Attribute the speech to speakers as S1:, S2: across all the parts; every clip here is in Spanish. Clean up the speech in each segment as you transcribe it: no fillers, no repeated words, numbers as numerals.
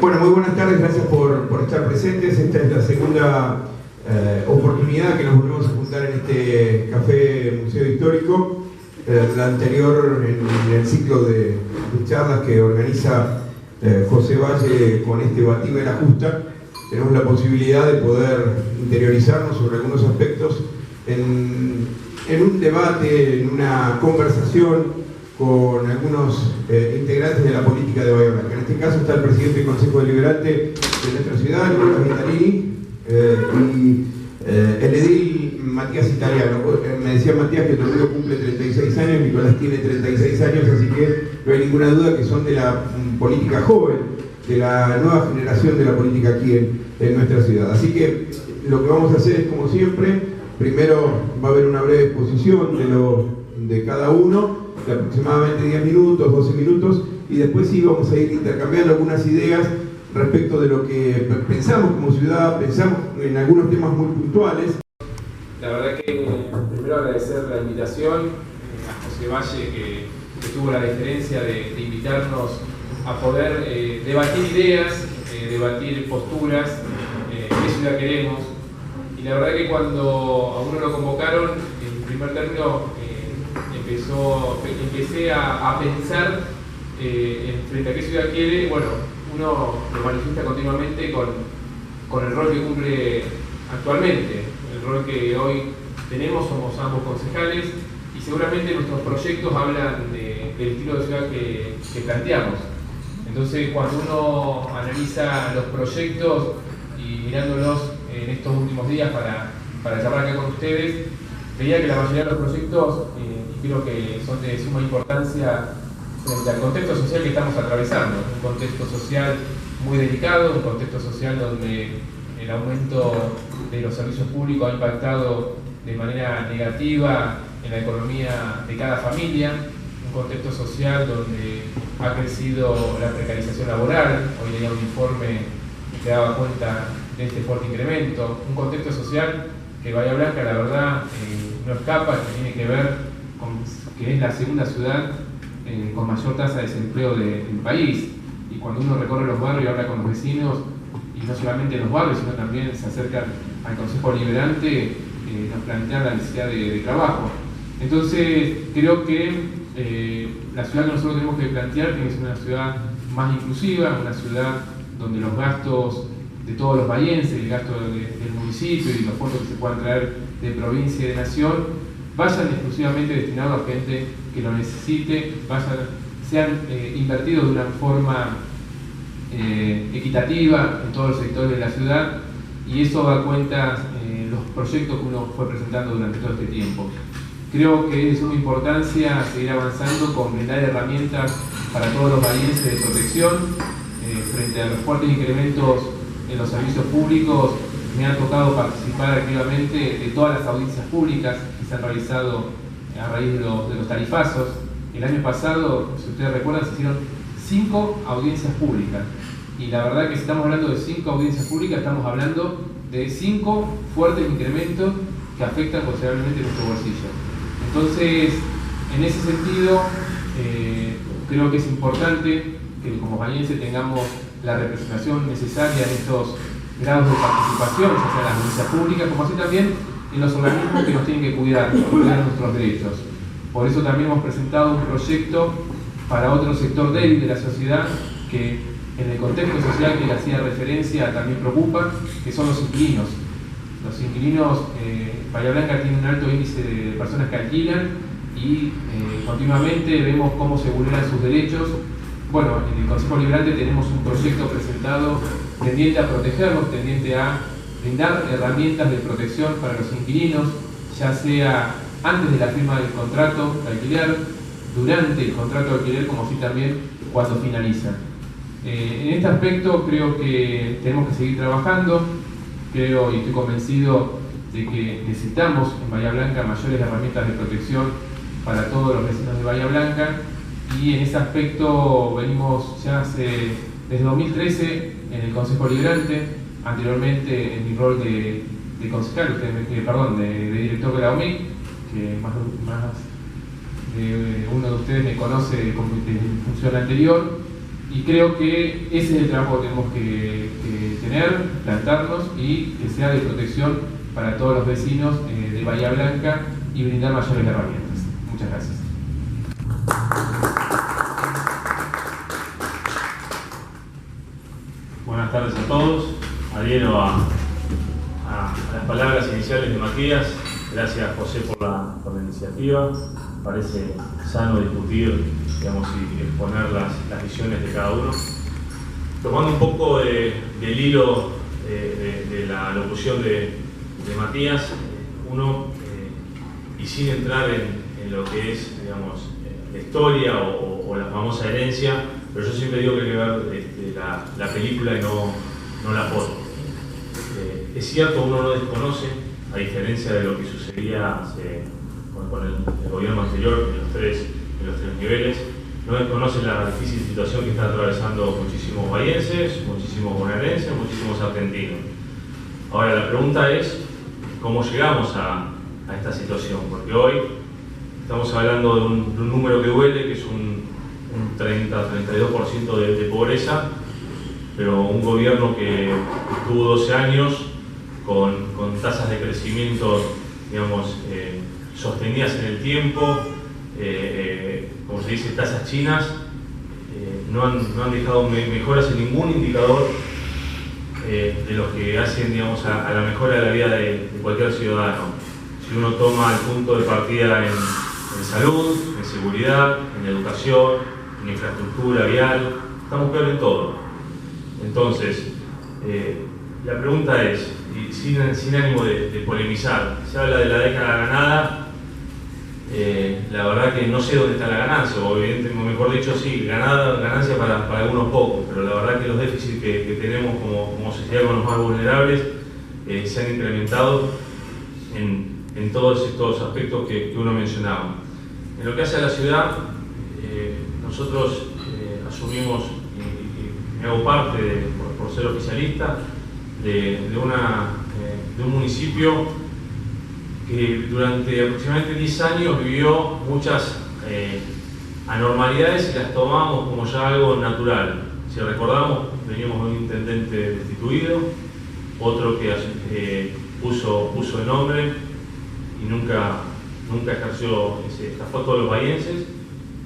S1: Bueno, muy buenas tardes, gracias por estar presentes. Esta es la segunda oportunidad que nos volvemos a juntar en este Café Museo Histórico. La anterior en el ciclo de charlas que organiza José Valle con este Batir de la Justa. Tenemos la posibilidad de poder interiorizarnos sobre algunos aspectos en un debate, en una conversación con algunos integrantes de la política de Bahía Blanca. En este caso está el presidente del Consejo Deliberante de nuestra ciudad, Nicolás Vitalini, y el edil Matías Italiano. Me decía Matías que el domingo cumple 36 años, Nicolás tiene 36 años, así que no hay ninguna duda que son de la política joven, de la nueva generación de la política aquí en nuestra ciudad. Así que lo que vamos a hacer es, como siempre, primero va a haber una breve exposición de cada uno, de aproximadamente 10 minutos, 12 minutos, y después sí vamos a ir intercambiando algunas ideas respecto de lo que pensamos como ciudad, pensamos en algunos temas muy puntuales.
S2: La verdad que primero agradecer la invitación a José Valle que tuvo la deferencia de invitarnos a poder debatir ideas, debatir posturas, qué ciudad queremos. Y la verdad que cuando a uno lo convocaron, en primer término empecé a pensar frente a qué ciudad quiere. Bueno, uno lo manifiesta continuamente con el rol que cumple actualmente, el rol que hoy tenemos, somos ambos concejales y seguramente nuestros proyectos hablan del estilo de ciudad que planteamos. Entonces, cuando uno analiza los proyectos y mirándolos en estos últimos días para charlar acá con ustedes, veía que la mayoría de los proyectos, y creo que son de suma importancia frente al contexto social que estamos atravesando, un contexto social muy delicado, un contexto social donde el aumento de los servicios públicos ha impactado de manera negativa en la economía de cada familia, un contexto social donde ha crecido la precarización laboral. Hoy leía un informe que daba cuenta de este fuerte incremento, un contexto social que Bahía Blanca, la verdad, no escapa, que tiene que ver con que es la segunda ciudad con mayor tasa de desempleo del país. Y cuando uno recorre los barrios y habla con los vecinos, y no solamente en los barrios, sino también se acercan al Consejo Deliberante, nos plantean la necesidad de trabajo. Entonces, creo que la ciudad que nosotros tenemos que plantear tiene que ser una ciudad más inclusiva, una ciudad donde los gastos de todos los bahienses, el gasto del municipio y los fondos que se puedan traer de provincia y de nación, vayan exclusivamente destinados a gente que lo necesite, sean invertidos de una forma equitativa en todos los sectores de la ciudad, y eso da cuenta los proyectos que uno fue presentando durante todo este tiempo. Creo que es de suma importancia seguir avanzando con brindar herramientas para todos los bahienses de protección frente a los fuertes incrementos en los servicios públicos. Me ha tocado participar activamente de todas las audiencias públicas que se han realizado a raíz de los tarifazos. El año pasado, si ustedes recuerdan, se hicieron 5 audiencias públicas. Y la verdad que si estamos hablando de 5 audiencias públicas, estamos hablando de 5 fuertes incrementos que afectan considerablemente nuestro bolsillo. Entonces, en ese sentido, creo que es importante que como bahienses tengamos la representación necesaria en estos grados de participación, ya sea en las audiencias públicas, como así también en los organismos que nos tienen que cuidar nuestros derechos. Por eso también hemos presentado un proyecto para otro sector débil de la sociedad que en el contexto social que le hacía referencia también preocupa, que son los inquilinos. Los inquilinos, Bahía Blanca tiene un alto índice de personas que alquilan y continuamente vemos cómo se vulneran sus derechos. Bueno, en el Consejo Deliberante tenemos un proyecto presentado tendiente a protegerlos, tendiente a brindar herramientas de protección para los inquilinos, ya sea antes de la firma del contrato de alquiler, durante el contrato de alquiler, como así también cuando finaliza. En este aspecto creo que tenemos que seguir trabajando. Creo y estoy convencido de que necesitamos en Bahía Blanca mayores herramientas de protección para todos los vecinos de Bahía Blanca, y en ese aspecto venimos ya desde 2013 en el Consejo Deliberante, anteriormente en mi rol de concejal, de director de la OMIC, que más uno de ustedes me conoce como de mi función anterior. Y creo que ese es el trabajo que tenemos que tener, plantarnos y que sea de protección para todos los vecinos de Bahía Blanca y brindar mayores herramientas. Muchas gracias.
S3: Buenas tardes a todos. Adhiero a las palabras iniciales de Matías. Gracias, José, por la iniciativa. Parece sano discutir, digamos, y exponer las visiones de cada uno. Tomando un poco del hilo de la locución de Matías, y sin entrar en lo que es, digamos, la historia o la famosa herencia, pero yo siempre digo que hay que ver la película y no la foto. Es cierto, uno no desconoce, a diferencia de lo que sucedía con el gobierno anterior en los tres niveles, no desconoce la difícil situación que están atravesando muchísimos bahienses, muchísimos bonaerenses, muchísimos argentinos. Ahora, la pregunta es, ¿cómo llegamos a esta situación? Porque hoy estamos hablando de un número que duele, que es un 30-32% de pobreza, pero un gobierno que tuvo 12 años con tasas de crecimiento, digamos, sostenidas en el tiempo, como se dice, tasas chinas, no han dejado mejoras en ningún indicador de los que hacen, digamos, a la mejora de la vida de cualquier ciudadano. Si uno toma el punto de partida en salud, en seguridad, en educación, en infraestructura vial, estamos peor en todo. Entonces, la pregunta es, y sin ánimo de polemizar, se habla de la década ganada. La verdad que no sé dónde está la ganancia, o evidentemente, mejor dicho, sí, ganancia para algunos pocos, pero la verdad que los déficits que tenemos como sociedad con los más vulnerables se han incrementado en todos estos aspectos que uno mencionaba. En lo que hace a la ciudad, nosotros asumimos, y me hago parte, por ser oficialista, de un municipio que durante aproximadamente 10 años vivió muchas anormalidades y las tomamos como ya algo natural. Si recordamos, veníamos de un intendente destituido, otro que puso el nombre y nunca ejerció, estafó a todos los bahienses,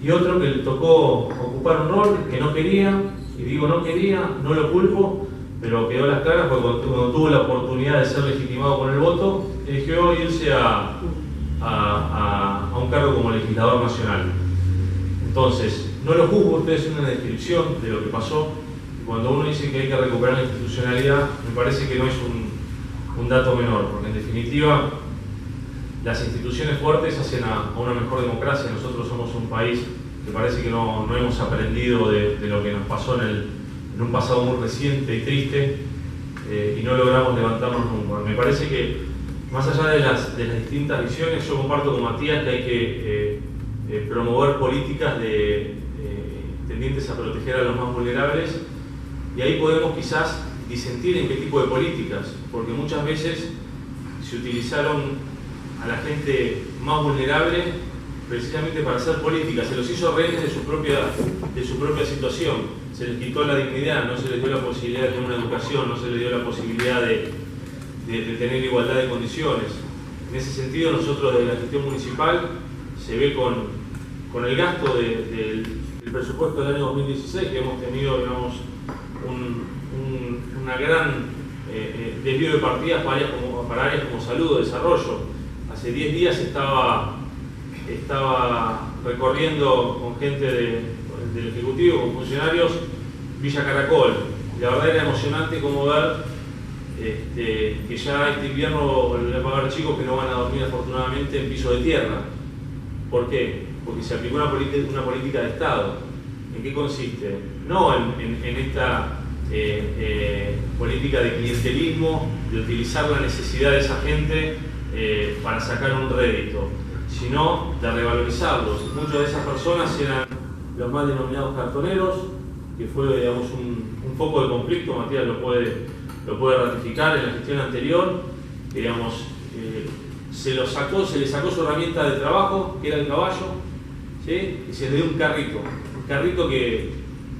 S3: y otro que le tocó ocupar un rol que no quería, y digo no quería, no lo culpo, pero quedó a las claras porque cuando tuvo la oportunidad de ser legitimado con el voto, eligió irse a un cargo como legislador nacional. Entonces, no lo juzgo, ustedes hacen una descripción de lo que pasó, y cuando uno dice que hay que recuperar la institucionalidad, me parece que no es un dato menor, porque en definitiva, las instituciones fuertes hacen a una mejor democracia. Nosotros somos un país que parece que no hemos aprendido de lo que nos pasó en un pasado muy reciente y triste, y no logramos levantarnos nunca. Me parece que, más allá de las distintas visiones, yo comparto con Matías que hay que promover políticas tendientes a proteger a los más vulnerables, y ahí podemos quizás disentir en qué tipo de políticas, porque muchas veces se utilizaron a la gente más vulnerable precisamente para hacer política, se los hizo rehenes de su propia situación, se les quitó la dignidad, no se les dio la posibilidad de tener una educación, no se les dio la posibilidad de tener igualdad de condiciones. En ese sentido, nosotros desde la gestión municipal se ve con el gasto del presupuesto del año 2016, que hemos tenido, digamos, una gran desvío de partidas para áreas como salud o desarrollo. Hace 10 días estaba recorriendo con gente del Ejecutivo, con funcionarios, Villa Caracol. La verdad era emocionante como ver que ya este invierno va a haber chicos que no van a dormir afortunadamente en piso de tierra. ¿Por qué? Porque se aplicó una política de Estado. ¿En qué consiste? No en esta política de clientelismo, de utilizar la necesidad de esa gente para sacar un rédito, sino de revalorizarlos. Muchas de esas personas eran los más denominados cartoneros, que fue, digamos, un foco de conflicto. Matías lo puede ratificar en la gestión anterior, que, digamos, se le sacó su herramienta de trabajo, que era el caballo, ¿sí? Y se le dio un carrito que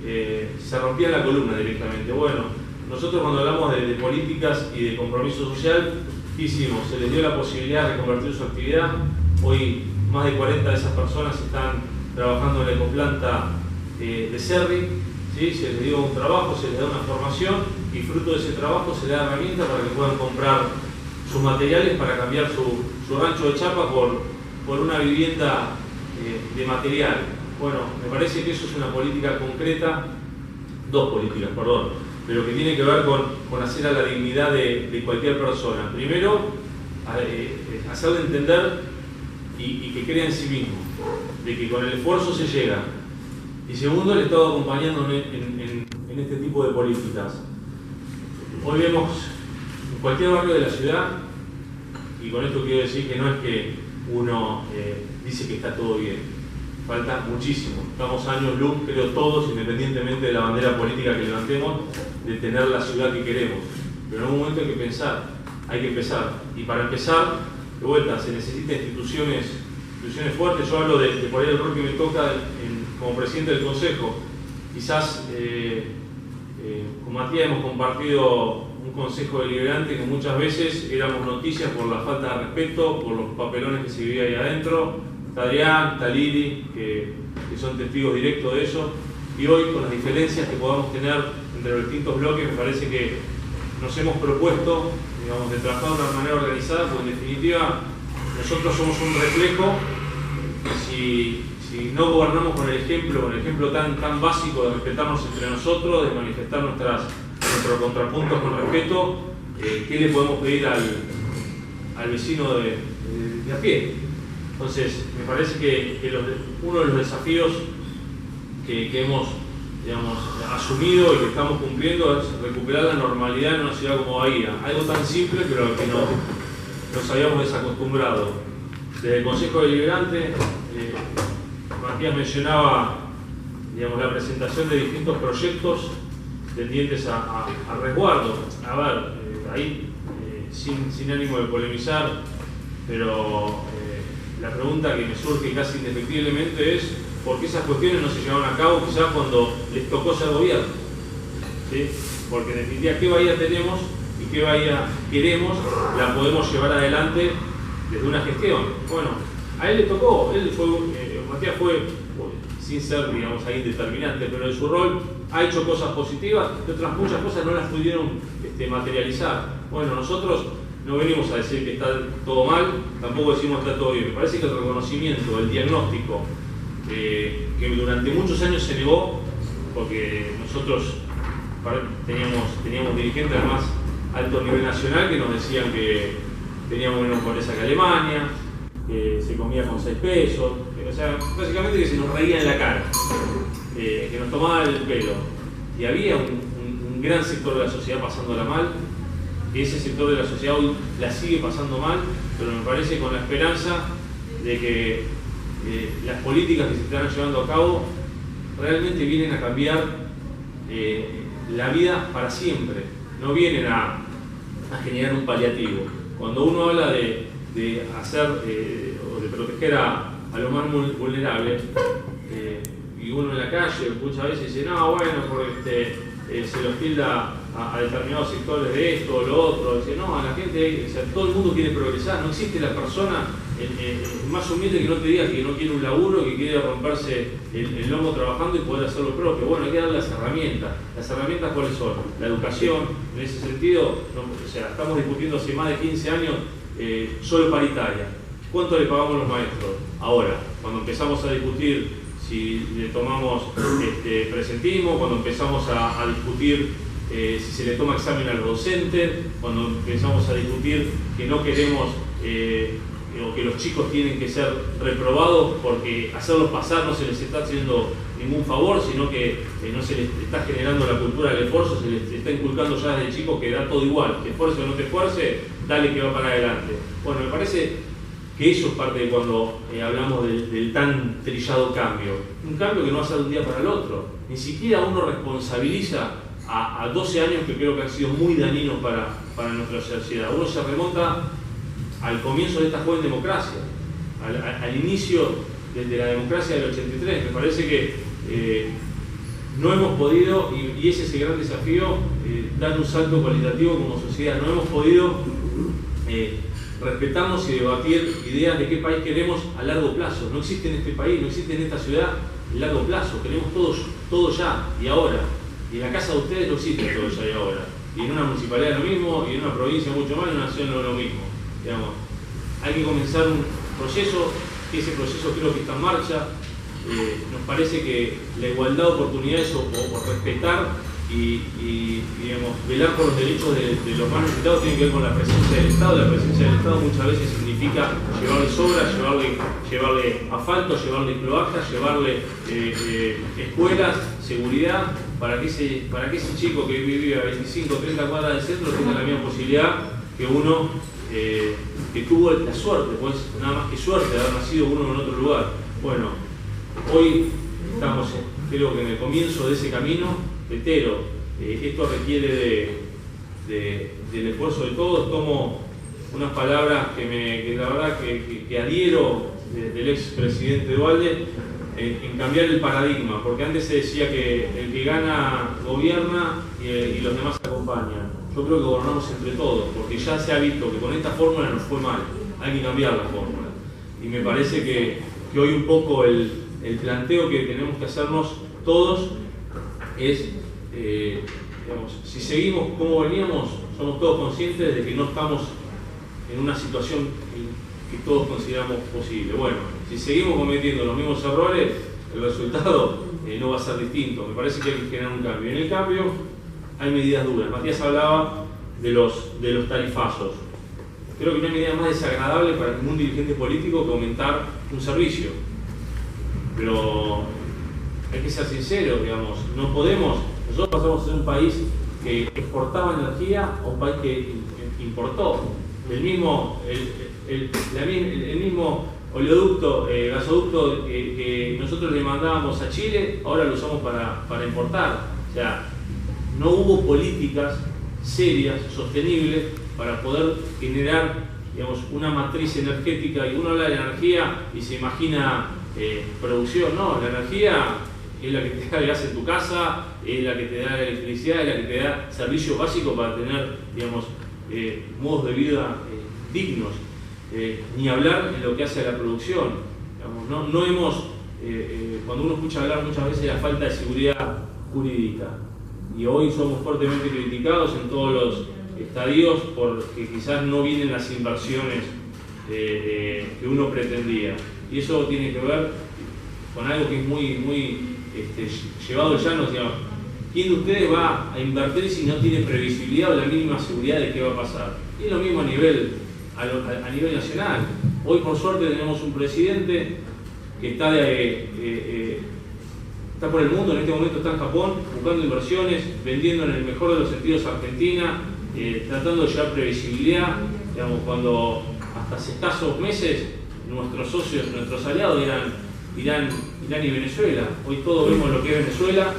S3: se rompía la columna directamente. Bueno, nosotros cuando hablamos de políticas y de compromiso social, ¿qué hicimos? Se les dio la posibilidad de reconvertir su actividad. Hoy más de 40 de esas personas están trabajando en la ecoplanta de Cerri, ¿sí? Se les dio un trabajo, se les da una formación y fruto de ese trabajo se les da herramientas para que puedan comprar sus materiales para cambiar su rancho de chapa por una vivienda de material. Bueno, me parece que eso es una política concreta, dos políticas, perdón, pero que tiene que ver con hacer a la dignidad de cualquier persona. Primero, hacerle entender y que crea en sí mismo, de que con el esfuerzo se llega. Y segundo, el Estado acompañando en este tipo de políticas. Hoy vemos en cualquier barrio de la ciudad, y con esto quiero decir que no es que uno dice que está todo bien. Falta muchísimo. Estamos años luz, creo todos, independientemente de la bandera política que levantemos, de tener la ciudad que queremos. Pero en algún momento hay que pensar, hay que empezar. Y para empezar, de vuelta, se necesitan instituciones fuertes. Yo hablo de por ahí el rol que me toca como presidente del Consejo. Quizás con Matías hemos compartido un Consejo Deliberante que muchas veces éramos noticias por la falta de respeto, por los papelones que se vivía ahí adentro. Está Adrián, está Lili, que son testigos directos de eso. Y hoy, con las diferencias que podamos tener entre los distintos bloques, me parece que nos hemos propuesto, digamos, de trabajar de una manera organizada, porque en definitiva nosotros somos un reflejo. Si no gobernamos con el ejemplo tan básico de respetarnos entre nosotros, de manifestar nuestros contrapuntos con respeto, ¿qué le podemos pedir al vecino de a pie? Entonces, me parece que uno de los desafíos que hemos, digamos, asumido y que estamos cumpliendo es recuperar la normalidad en una ciudad como Bahía. Algo tan simple, pero al que nos habíamos desacostumbrado. Desde el Consejo Deliberante, Matías mencionaba, digamos, la presentación de distintos proyectos tendientes a resguardo. A ver, ahí, sin ánimo de polemizar, pero la pregunta que me surge casi indefectiblemente es ¿por qué esas cuestiones no se llevaron a cabo quizás cuando les tocó ser gobierno? ¿Sí? Porque en definitiva, ¿qué Bahía tenemos y qué Bahía queremos? La podemos llevar adelante desde una gestión. Bueno, a él le tocó, Matías fue, sin ser, digamos, ahí determinante, pero en su rol ha hecho cosas positivas, y otras muchas cosas no las pudieron materializar. Bueno, nosotros no venimos a decir que está todo mal, tampoco decimos que está todo bien. Me parece que el reconocimiento, el diagnóstico, que durante muchos años se negó, porque nosotros teníamos dirigentes al más alto nivel nacional que nos decían que teníamos menos pobreza que Alemania, que se comía con 6 pesos, o sea, básicamente que se nos reía en la cara, que nos tomaban el pelo. Y había un gran sector de la sociedad pasándola mal. Ese sector de la sociedad hoy la sigue pasando mal, pero me parece con la esperanza de que las políticas que se están llevando a cabo realmente vienen a cambiar la vida para siempre, no vienen a generar un paliativo. Cuando uno habla de hacer o de proteger a los más vulnerables, y uno en la calle muchas veces dice, no, bueno, porque se los tilda a determinados sectores de esto o lo otro, dice, no, a la gente, o sea, todo el mundo quiere progresar, no existe la persona más humilde que no te diga que no quiere un laburo, que quiere romperse el lomo trabajando y poder hacer lo propio. Bueno, hay que darle las herramientas. ¿Las herramientas cuáles son? La educación, en ese sentido, o sea, estamos discutiendo hace más de 15 años solo paritaria. ¿Cuánto le pagamos los maestros? Ahora, cuando empezamos a discutir si le tomamos presentismo, cuando empezamos a discutir si se le toma examen a los docentes, cuando empezamos a discutir que no queremos o que los chicos tienen que ser reprobados porque hacerlos pasar no se les está haciendo ningún favor, sino que no se les está generando la cultura del esfuerzo, se les está inculcando ya desde chicos que da todo igual, te esfuerce o no te esfuerce, dale que va para adelante. Bueno, me parece que eso es parte de cuando hablamos del tan trillado cambio. Un cambio que no va a ser de un día para el otro. Ni siquiera uno responsabiliza a 12 años que creo que han sido muy dañinos para nuestra sociedad. Uno se remonta al comienzo de esta joven democracia, al inicio de la democracia del 83. Me parece que no hemos podido, y ese es el gran desafío, dar un salto cualitativo como sociedad. No hemos podido respetarnos y debatir ideas de qué país queremos a largo plazo. No existe en este país, no existe en esta ciudad el largo plazo. Queremos todo ya y ahora. Y en la casa de ustedes no existe todo ya y ahora. Y en una municipalidad lo mismo, y en una provincia mucho más, y en una nación lo mismo. Digamos, hay que comenzar un proceso, que ese proceso creo que está en marcha. Nos parece que la igualdad de oportunidades o respetar y digamos, velar por los derechos de los más necesitados tiene que ver con la presencia del Estado. La presencia del Estado muchas veces significa llevarle obras, llevarle asfalto, llevarle cloacas, llevarle escuelas, seguridad, para que ese chico que vive a 25 o 30 cuadras del centro tenga la misma posibilidad que uno que tuvo la suerte, pues nada más que suerte de haber nacido uno en otro lugar. Bueno, hoy estamos, creo que en el comienzo de ese camino. Reitero, esto requiere del esfuerzo de todos. Tomo unas palabras que la verdad que adhiero del expresidente Duhalde en cambiar el paradigma, porque antes se decía que el que gana gobierna y los demás acompañan. Yo creo que gobernamos entre todos, porque ya se ha visto que con esta fórmula nos fue mal. Hay que cambiar la fórmula. Y me parece que hoy un poco el planteo que tenemos que hacernos todos es, digamos, si seguimos como veníamos, somos todos conscientes de que no estamos en una situación que todos consideramos posible. Bueno, si seguimos cometiendo los mismos errores, el resultado no va a ser distinto. Me parece que hay que generar un cambio. En el cambio hay medidas duras. Matías hablaba de los tarifazos. Creo que no hay medida más desagradable para ningún dirigente político que aumentar un servicio. Pero hay que ser sinceros, digamos, no podemos. Nosotros pasamos a ser un país que exportaba energía a un país que importó. El mismo oleoducto, gasoducto que nosotros le mandábamos a Chile, ahora lo usamos para importar. O sea, no hubo políticas serias, sostenibles, para poder generar, digamos, una matriz energética. Y uno habla de energía y se imagina producción. No, la energía es la que te da el gas en tu casa, es la que te da la electricidad, es la que te da servicios básicos para tener, digamos, modos de vida dignos. Ni hablar en lo que hace a la producción. Digamos, no hemos, cuando uno escucha hablar muchas veces de la falta de seguridad jurídica, y hoy somos fuertemente criticados en todos los estadios porque quizás no vienen las inversiones que uno pretendía. Y eso tiene que ver con algo que es muy llevado al llano. Digamos, ¿quién de ustedes va a invertir si no tiene previsibilidad o la mínima seguridad de qué va a pasar? Y es lo mismo a nivel nacional. Hoy por suerte tenemos un presidente que está por el mundo, en este momento está en Japón, buscando inversiones, vendiendo en el mejor de los sentidos a Argentina, tratando de llevar previsibilidad. Digamos, cuando hasta hace escasos meses nuestros socios, nuestros aliados eran Irán y Venezuela. Hoy todos vemos lo que es Venezuela,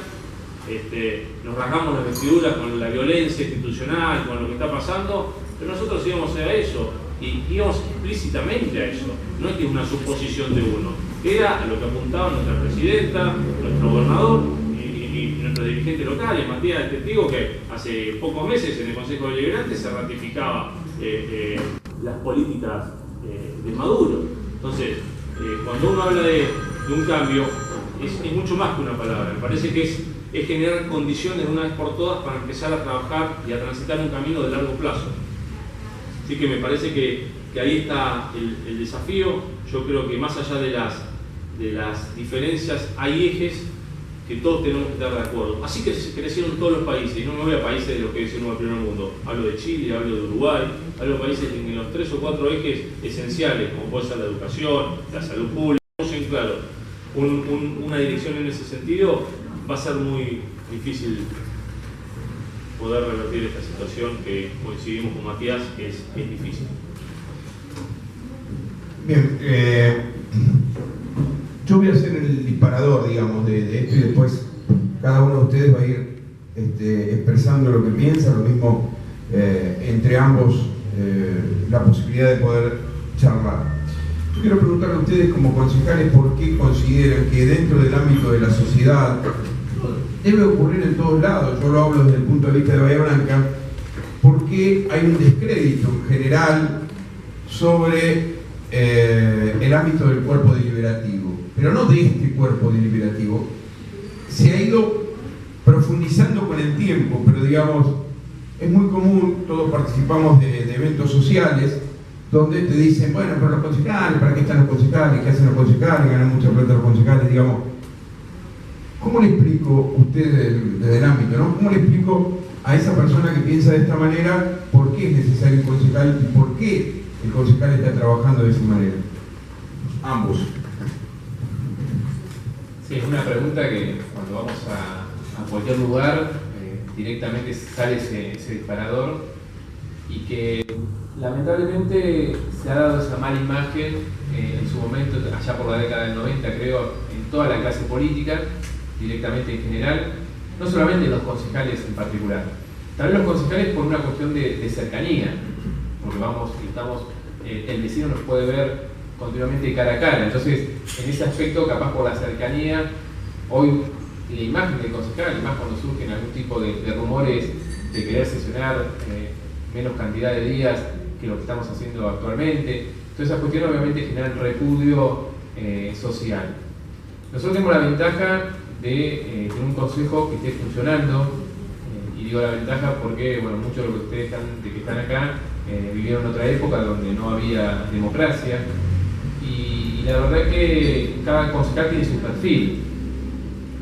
S3: nos rasgamos las vestiduras con la violencia institucional, con lo que está pasando, pero nosotros íbamos a eso, y íbamos explícitamente a eso. No es que es una suposición de uno, era a lo que apuntaba nuestra presidenta, nuestro gobernador y nuestros dirigentes locales. Matías es testigo que hace pocos meses en el Consejo Deliberante se ratificaba las políticas de Maduro. Entonces, cuando uno habla de un cambio, es mucho más que una palabra. Me parece que es generar condiciones de una vez por todas para empezar a trabajar y a transitar un camino de largo plazo. Así que me parece que ahí está el desafío. Yo creo que más allá de las diferencias hay ejes que todos tenemos que estar de acuerdo. Así que crecieron todos los países, y no me voy a países de los que decimos el primer mundo. Hablo de Chile, hablo de Uruguay, hablo de países en los 3 o 4 ejes esenciales, como puede ser la educación, la salud pública. En claro, una dirección en ese sentido va a ser muy difícil poder revertir esta situación que coincidimos con Matías, que es difícil.
S1: Bien, yo voy a ser el disparador, digamos, de esto, y después cada uno de ustedes va a ir expresando lo que piensa, lo mismo entre ambos, la posibilidad de poder charlar. Yo quiero preguntarle a ustedes como concejales por qué consideran que dentro del ámbito de la sociedad debe ocurrir en todos lados, yo lo hablo desde el punto de vista de Bahía Blanca, porque hay un descrédito en general sobre el ámbito del cuerpo deliberativo, pero no de este cuerpo deliberativo. Se ha ido profundizando con el tiempo, pero digamos, es muy común, todos participamos de eventos sociales, donde te dicen, bueno, pero los concejales, ¿para qué están los concejales? ¿Qué hacen los concejales? Ganan mucha plata los concejales, digamos. ¿Cómo le explico, usted desde el ámbito, ¿no? ¿Cómo le explico a esa persona que piensa de esta manera por qué es necesario un concejal y por qué el concejal está trabajando de esa manera? Ambos.
S2: Sí, es una pregunta que cuando vamos a cualquier lugar directamente sale ese disparador, y que lamentablemente se ha dado esa mala imagen en su momento, allá por la década del 90, creo, en toda la clase política, directamente en general, no solamente los concejales en particular. También los concejales por una cuestión de cercanía, porque el vecino nos puede ver continuamente cara a cara. Entonces, en ese aspecto, capaz por la cercanía, hoy la imagen del concejal, más cuando surgen algún tipo de rumores de querer sesionar menos cantidad de días que lo que estamos haciendo actualmente. Entonces, esas cuestiones obviamente generan repudio social. Nosotros tenemos la ventaja de tener un consejo que esté funcionando, y digo la ventaja porque bueno, muchos de los que ustedes están acá vivieron en otra época donde no había democracia, y la verdad que cada concejal tiene su perfil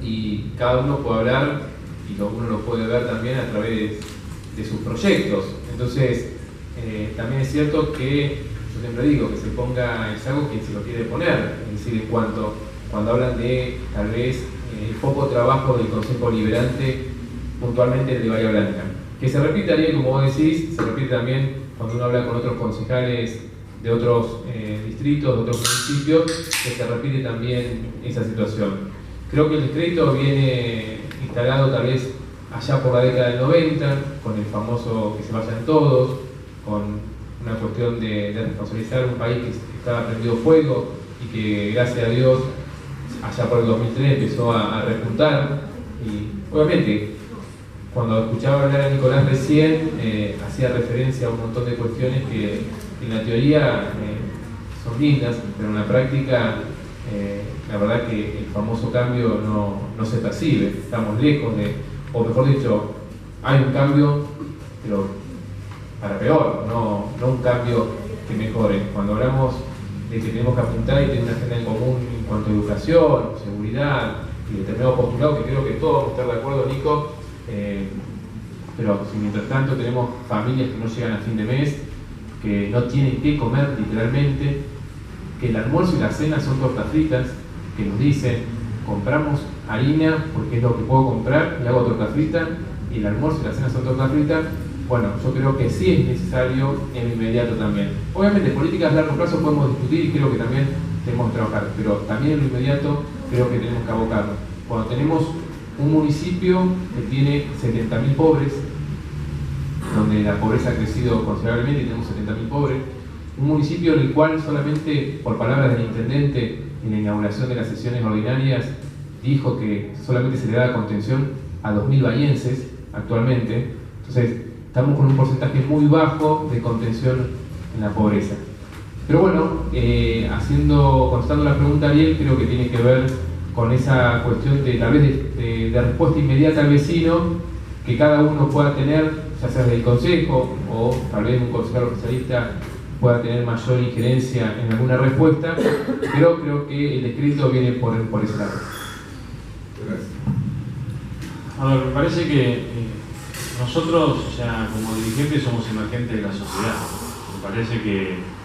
S2: y cada uno puede hablar y uno lo puede ver también a través de sus proyectos. Entonces también es cierto que yo siempre digo que se ponga el saco quien se lo quiere poner, es decir, en cuanto cuando hablan de tal vez el poco trabajo del Consejo Liberante, puntualmente el de Bahía Blanca, que se repite ahí, como vos decís, se repite también cuando uno habla con otros concejales de otros distritos, de otros municipios, que se repite también esa situación. Creo que el descrédito viene instalado tal vez allá por la década del 90, con el famoso que se vayan todos, con una cuestión de responsabilizar un país que estaba prendido fuego y que gracias a Dios allá por el 2003 empezó a repuntar. Y obviamente cuando escuchaba hablar a Nicolás recién hacía referencia a un montón de cuestiones que en la teoría son lindas, pero en la práctica la verdad que el famoso cambio no se percibe. Estamos lejos o mejor dicho, hay un cambio, pero para peor, no un cambio que mejore. Cuando hablamos de que tenemos que apuntar y tener una agenda en común en cuanto a educación, seguridad y determinados postulados, que creo que todos vamos a estar de acuerdo, Nico, pero si mientras tanto tenemos familias que no llegan a fin de mes, que no tienen que comer literalmente, que el almuerzo y la cena son tortas fritas, que nos dicen, compramos harina porque es lo que puedo comprar y hago torta frita, y el almuerzo y la cena son tortas fritas. Bueno, yo creo que sí es necesario en lo inmediato también. Obviamente, políticas a largo plazo podemos discutir y creo que también tenemos que trabajar, pero también en lo inmediato creo que tenemos que abocarnos. Cuando tenemos un municipio que tiene 70.000 pobres, donde la pobreza ha crecido considerablemente y tenemos 70.000 pobres, un municipio en el cual solamente, por palabras del intendente en la inauguración de las sesiones ordinarias, dijo que solamente se le da contención a 2.000 bahienses actualmente. Entonces, estamos con un porcentaje muy bajo de contención en la pobreza. Pero bueno, contestando la pregunta de Ariel, creo que tiene que ver con esa cuestión de tal vez de respuesta inmediata al vecino que cada uno pueda tener, ya sea del consejo o tal vez un concejal especialista pueda tener mayor injerencia en alguna respuesta, pero creo que el descrédito viene por ese lado.
S1: Gracias.
S3: A ver, me parece que nosotros, o sea, como dirigentes somos emergentes de la sociedad. Me parece que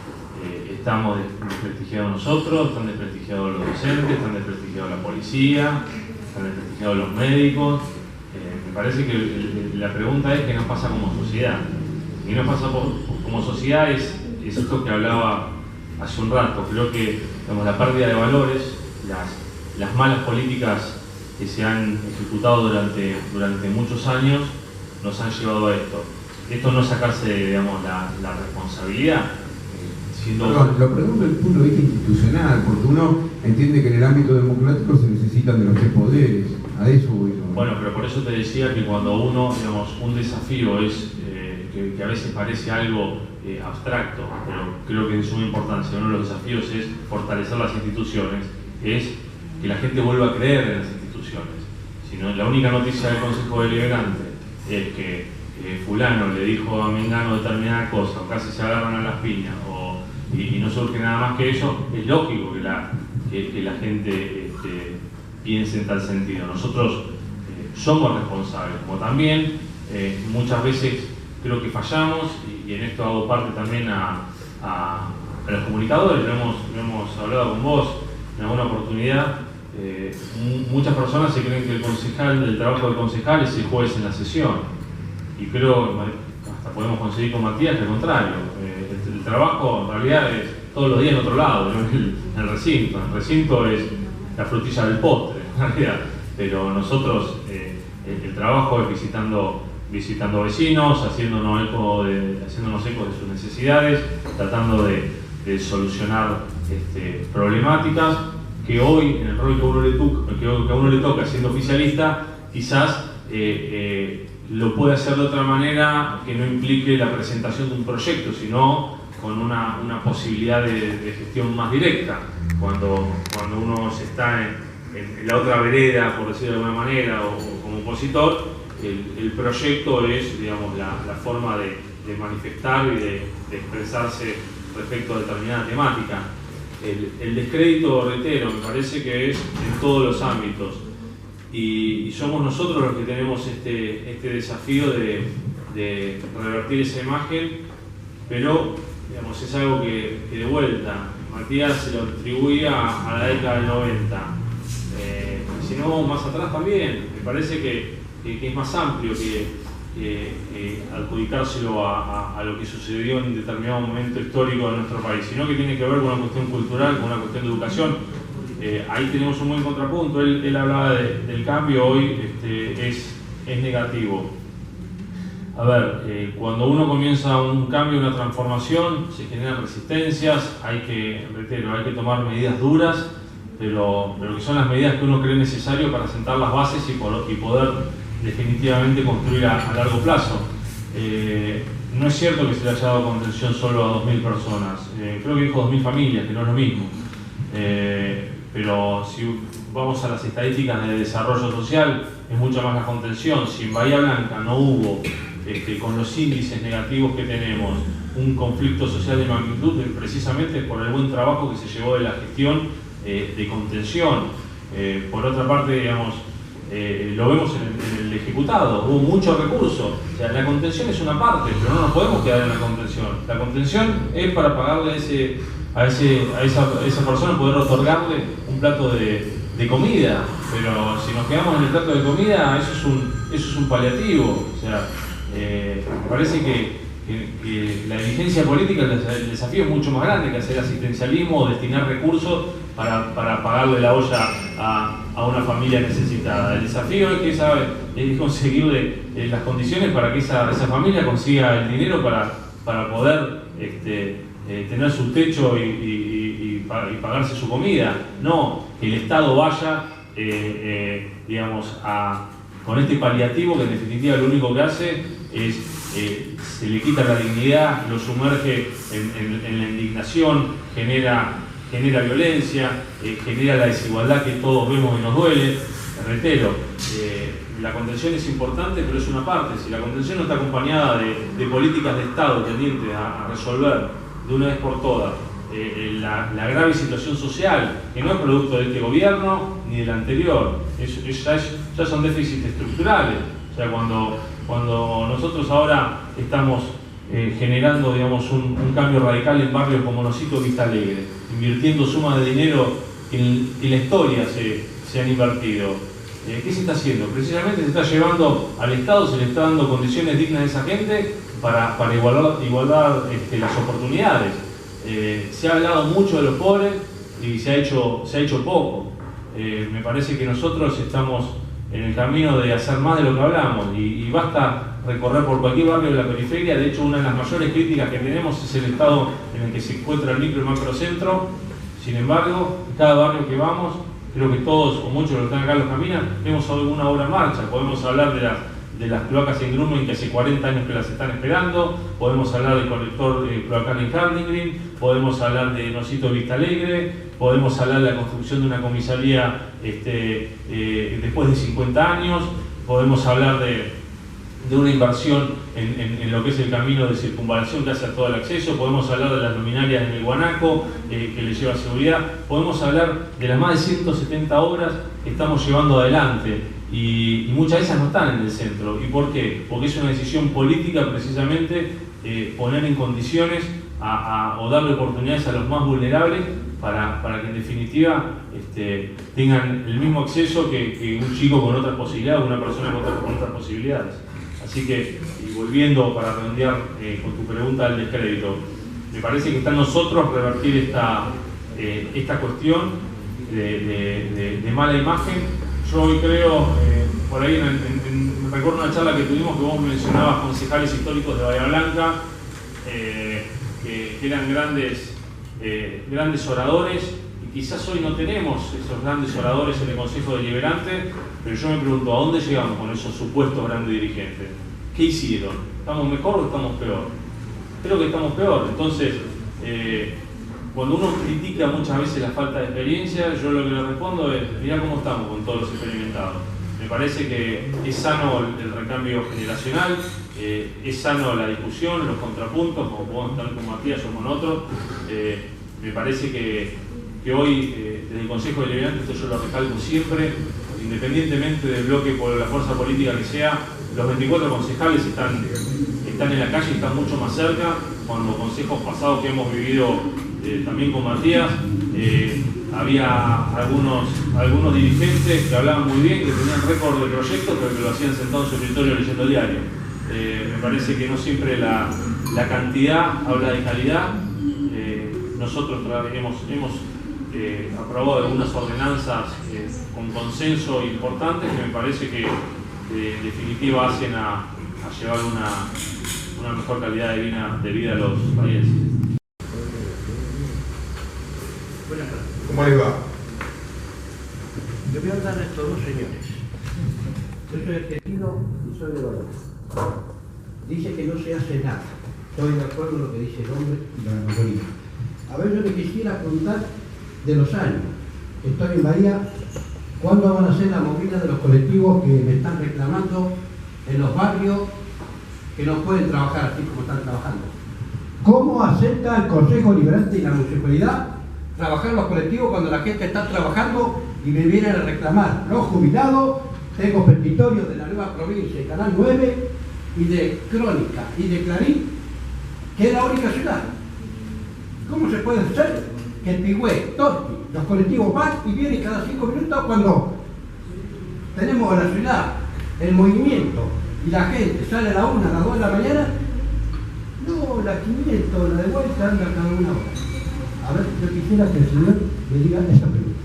S3: estamos desprestigiados nosotros, están desprestigiados los docentes, están desprestigiados la policía, están desprestigiados los médicos. Me parece que la pregunta es qué nos pasa como sociedad. Y qué nos pasa como sociedad es esto que hablaba hace un rato. Creo que la pérdida de valores, las malas políticas que se han ejecutado durante muchos años nos han llevado a esto. Esto no es sacarse, digamos, la responsabilidad.
S1: Perdón, lo pregunto desde el punto de vista institucional, porque uno entiende que en el ámbito democrático se necesitan de los tres poderes. A eso voy yo.
S3: Bueno, pero por eso te decía que cuando uno, digamos, un desafío es que a veces parece algo abstracto, pero creo que es de suma importancia. Uno de los desafíos es fortalecer las instituciones, es que la gente vuelva a creer en las instituciones. Si no, la única noticia del Consejo Deliberante es que fulano le dijo a Mengano determinada cosa, o casi se agarran a las piñas, y no surge nada más que eso, es lógico que la gente piense en tal sentido. Nosotros somos responsables, como también muchas veces creo que fallamos, y en esto hago parte también a los comunicadores, lo hemos hablado con vos en alguna oportunidad. Muchas personas se creen que el trabajo del concejal es el juez en la sesión, y creo, hasta podemos conseguir con Matías, que al contrario, el trabajo en realidad es todos los días en otro lado, no en el recinto. El recinto es la frutilla del postre, en realidad, pero nosotros el trabajo es visitando vecinos, haciéndonos eco de sus necesidades, tratando de solucionar problemáticas que hoy, en el rol que a uno le toca siendo oficialista, quizás lo puede hacer de otra manera que no implique la presentación de un proyecto, sino con una posibilidad de gestión más directa. Cuando uno se está en la otra vereda, por decirlo de alguna manera, o como opositor, el proyecto es, digamos, la forma de manifestar y de expresarse respecto a determinada temática. El descrédito, reitero, me parece que es en todos los ámbitos, y somos nosotros los que tenemos este desafío de revertir esa imagen, pero digamos, es algo que de vuelta Matías se lo atribuía a la década del 90, si no más atrás también. Me parece que es más amplio que adjudicárselo a lo que sucedió en determinado momento histórico de nuestro país, sino que tiene que ver con una cuestión cultural, con una cuestión de educación. Ahí tenemos un buen contrapunto. Él hablaba del cambio, hoy es negativo. A ver, cuando uno comienza un cambio, una transformación, se generan resistencias, hay que tomar medidas duras, pero que son las medidas que uno cree necesario para sentar las bases y poder definitivamente construir a largo plazo. No es cierto que se le haya dado contención solo a 2.000 personas, creo que dijo 2.000 familias, que no es lo mismo. Pero si vamos a las estadísticas de desarrollo social, es mucha más la contención. Si en Bahía Blanca no hubo, con los índices negativos que tenemos, un conflicto social de magnitud, precisamente por el buen trabajo que se llevó de la gestión de contención. Por otra parte, digamos, lo vemos en el ejecutado, hubo muchos recursos. O sea, la contención es una parte, pero no nos podemos quedar en la contención. La contención es para pagarle a esa persona, poder otorgarle un plato de comida, pero si nos quedamos en el plato de comida, eso es un paliativo. O sea, me parece que la dirigencia política, el desafío es mucho más grande que hacer asistencialismo o destinar recursos para pagarle la olla a una familia necesitada. El desafío es conseguirle las condiciones para que esa familia consiga el dinero para poder tener su techo y pagarse su comida. No que el Estado vaya, digamos, con este paliativo, que en definitiva lo único que hace es se le quita la dignidad, lo sumerge en la indignación, genera violencia, genera la desigualdad que todos vemos y nos duele. Reitero, la contención es importante, pero es una parte. Si la contención no está acompañada de políticas de Estado tendientes a resolver de una vez por todas la grave situación social, que no es producto de este gobierno ni del anterior, ya son déficits estructurales. O sea, cuando nosotros ahora estamos generando, digamos, un cambio radical en barrios como Nocito, Vista Alegre, invirtiendo sumas de dinero que en la historia se han invertido, ¿qué se está haciendo? Precisamente se está llevando al Estado, se le está dando condiciones dignas a esa gente para igualar las oportunidades. Se ha hablado mucho de los pobres y se ha hecho poco. Me parece que nosotros estamos en el camino de hacer más de lo que hablamos, y basta recorrer por cualquier barrio de la periferia. De hecho, una de las mayores críticas que tenemos es el estado en el que se encuentra el micro y macrocentro. Sin embargo, cada barrio que vamos, creo que todos o muchos de los que están acá los caminan, vemos alguna obra en marcha. Podemos hablar de las cloacas en Grumman, que hace 40 años que las están esperando. Podemos hablar del colector cloacal en Harding Green. Podemos hablar de Nosito Vista Alegre. Podemos hablar de la construcción de una comisaría después de 50 años. Podemos hablar de una inversión en lo que es el camino de circunvalación que hace a todo el acceso. Podemos hablar de las luminarias en el Guanaco, que le lleva seguridad. Podemos hablar de las más de 170 obras que estamos llevando adelante, y muchas de esas no están en el centro. ¿Y por qué? Porque es una decisión política, precisamente, poner en condiciones o darle oportunidades a los más vulnerables para que en definitiva tengan el mismo acceso que un chico con otras posibilidades o una persona con otras posibilidades. Así que, y volviendo para redondear con tu pregunta del descrédito, me parece que está en nosotros revertir esta cuestión de mala imagen. Yo hoy creo, por ahí recuerdo una charla que tuvimos que vos mencionabas concejales históricos de Bahía Blanca, que eran grandes oradores, y quizás hoy no tenemos esos grandes oradores en el Consejo Deliberante, pero yo me pregunto, ¿a dónde llegamos con esos supuestos grandes dirigentes? ¿Qué hicieron? ¿Estamos mejor o estamos peor? Creo que estamos peor. Entonces, cuando uno critica muchas veces la falta de experiencia, yo lo que le respondo es, mirá cómo estamos con todos los experimentados. Me parece que es sano el recambio generacional, es sano la discusión, los contrapuntos, como podemos estar con Matías o con otros. Me parece que hoy, desde el Consejo Deliberante, esto yo lo recalco siempre, independientemente del bloque por la fuerza política que sea, los 24 concejales están en la calle y están mucho más cerca. Con los consejos pasados que hemos vivido también con Matías, había algunos dirigentes que hablaban muy bien, que tenían récord de proyectos, pero que lo hacían sentado en su escritorio leyendo el diario. Me parece que no siempre la cantidad habla de calidad. Nosotros hemos aprobado algunas ordenanzas con consenso importantes que me parece que en definitiva hacen a llevar una mejor calidad de vida a los países.
S1: ¿Cómo les va?
S4: Yo voy a hablar a estos dos señores. Yo soy argentino y soy de Valor. Dice que no se hace nada. Estoy de acuerdo con lo que dice el hombre y la mayoría. A ver, yo le quisiera preguntar de los años que estoy en Bahía, ¿cuándo van a ser la movida de los colectivos que me están reclamando en los barrios que no pueden trabajar así como están trabajando? ¿Cómo acepta el Consejo Deliberante y la Municipalidad trabajar los colectivos cuando la gente está trabajando y me vienen a reclamar? Los jubilados, tengo petitorios de la Nueva Provincia, de Canal 9 y de Crónica y de Clarín, que es la única ciudad. ¿Cómo se puede hacer que Pigüé, Torti, los colectivos van y vienen cada 5 minutos cuando tenemos en la ciudad el movimiento y la gente sale a la 1, a las 2 de la mañana? No, la 500, la de vuelta anda cada una hora. A ver, yo quisiera que el señor me diga esa pregunta.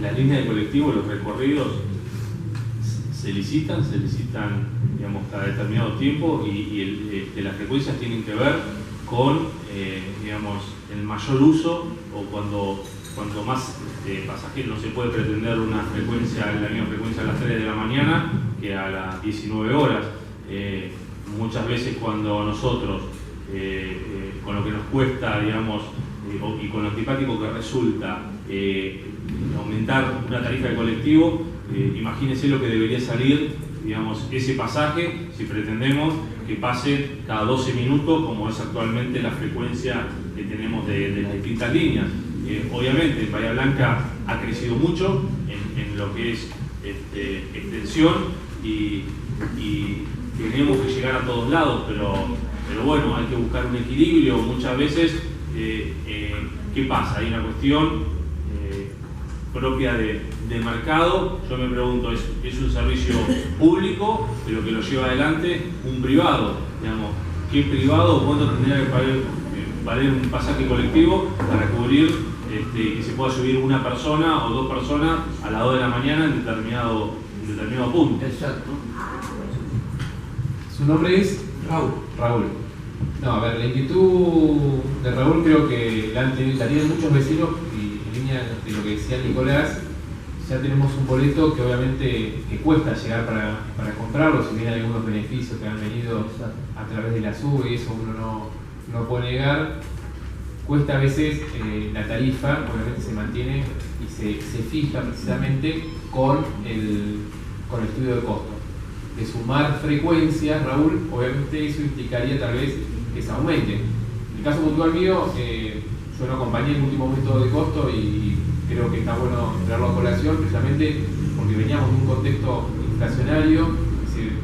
S3: Las líneas de colectivo, los recorridos se licitan cada determinado tiempo, y las frecuencias tienen que ver con el mayor uso, o cuanto más pasajeros. No se puede pretender la misma frecuencia a las 3 de la mañana que a las 19 horas. Muchas veces cuando nosotros, con lo que nos cuesta, y con lo antipático que resulta aumentar una tarifa de colectivo, imagínense lo que debería salir, ese pasaje, si pretendemos que pase cada 12 minutos, como es actualmente la frecuencia que tenemos de las distintas líneas. Obviamente, Bahía Blanca ha crecido mucho en lo que es extensión, y tenemos que llegar a todos lados, pero bueno, hay que buscar un equilibrio. Muchas veces, ¿qué pasa? Hay una cuestión propia de mercado. Yo me pregunto, ¿es un servicio público, pero que lo lleva adelante un privado? ¿Qué privado? ¿Cuánto tendría que valer un pasaje colectivo para cubrir que se pueda subir una persona o dos personas a las 2 de la mañana en determinado punto?
S4: Exacto.
S2: Su nombre es Raúl. No, a ver, la inquietud de Raúl creo que la tienen muchos vecinos y en línea de lo que decía Nicolás, ya tenemos un boleto que obviamente que cuesta llegar para comprarlo, si bien hay algunos beneficios que han venido a través de la SUBE y eso uno no puede negar. Cuesta a veces la tarifa, obviamente se mantiene y se fija precisamente con el estudio de costo. De sumar frecuencias, Raúl, obviamente eso implicaría tal vez que se aumente. En el caso puntual mío, yo no acompañé el último momento de costo y creo que está bueno traerlo a colación, precisamente porque veníamos de un contexto inflacionario, es decir,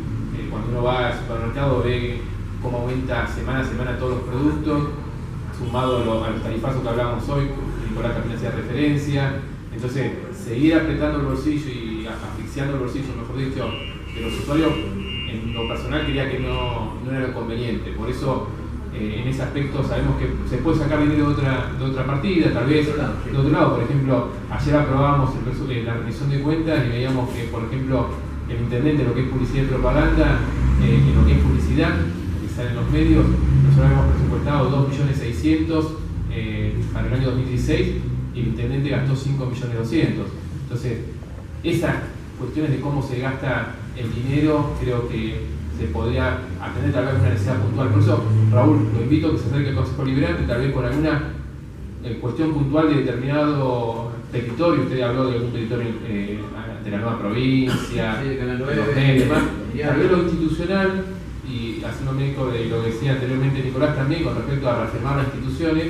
S2: cuando uno va al supermercado ve cómo aumenta semana a semana todos los productos, sumado a los tarifazos que hablábamos hoy, Nicolás también hacía referencia. Entonces, seguir apretando el bolsillo y asfixiando el bolsillo, mejor dicho, de los usuarios, en lo personal creía que no era lo conveniente. Por eso, en ese aspecto sabemos que se puede sacar dinero de otra partida, tal vez de otro lado. Por ejemplo, ayer aprobábamos la rendición de cuentas y veíamos que, por ejemplo, el intendente, lo que es publicidad y propaganda, en lo que es publicidad, que sale en los medios, nosotros habíamos presupuestado 2.600.000 para el año 2016 y el intendente gastó 5.200.000. Entonces, esas cuestiones de cómo se gasta el dinero, creo que se podría atender tal vez una necesidad puntual. Por eso, Raúl, lo invito a que se acerque al Consejo Liberante, tal vez con alguna cuestión puntual de determinado territorio. Usted habló de algún territorio de la nueva provincia, de los medios, tal vez lo institucional, y haciéndome eco de lo que decía anteriormente Nicolás también con respecto a reafirmar las instituciones.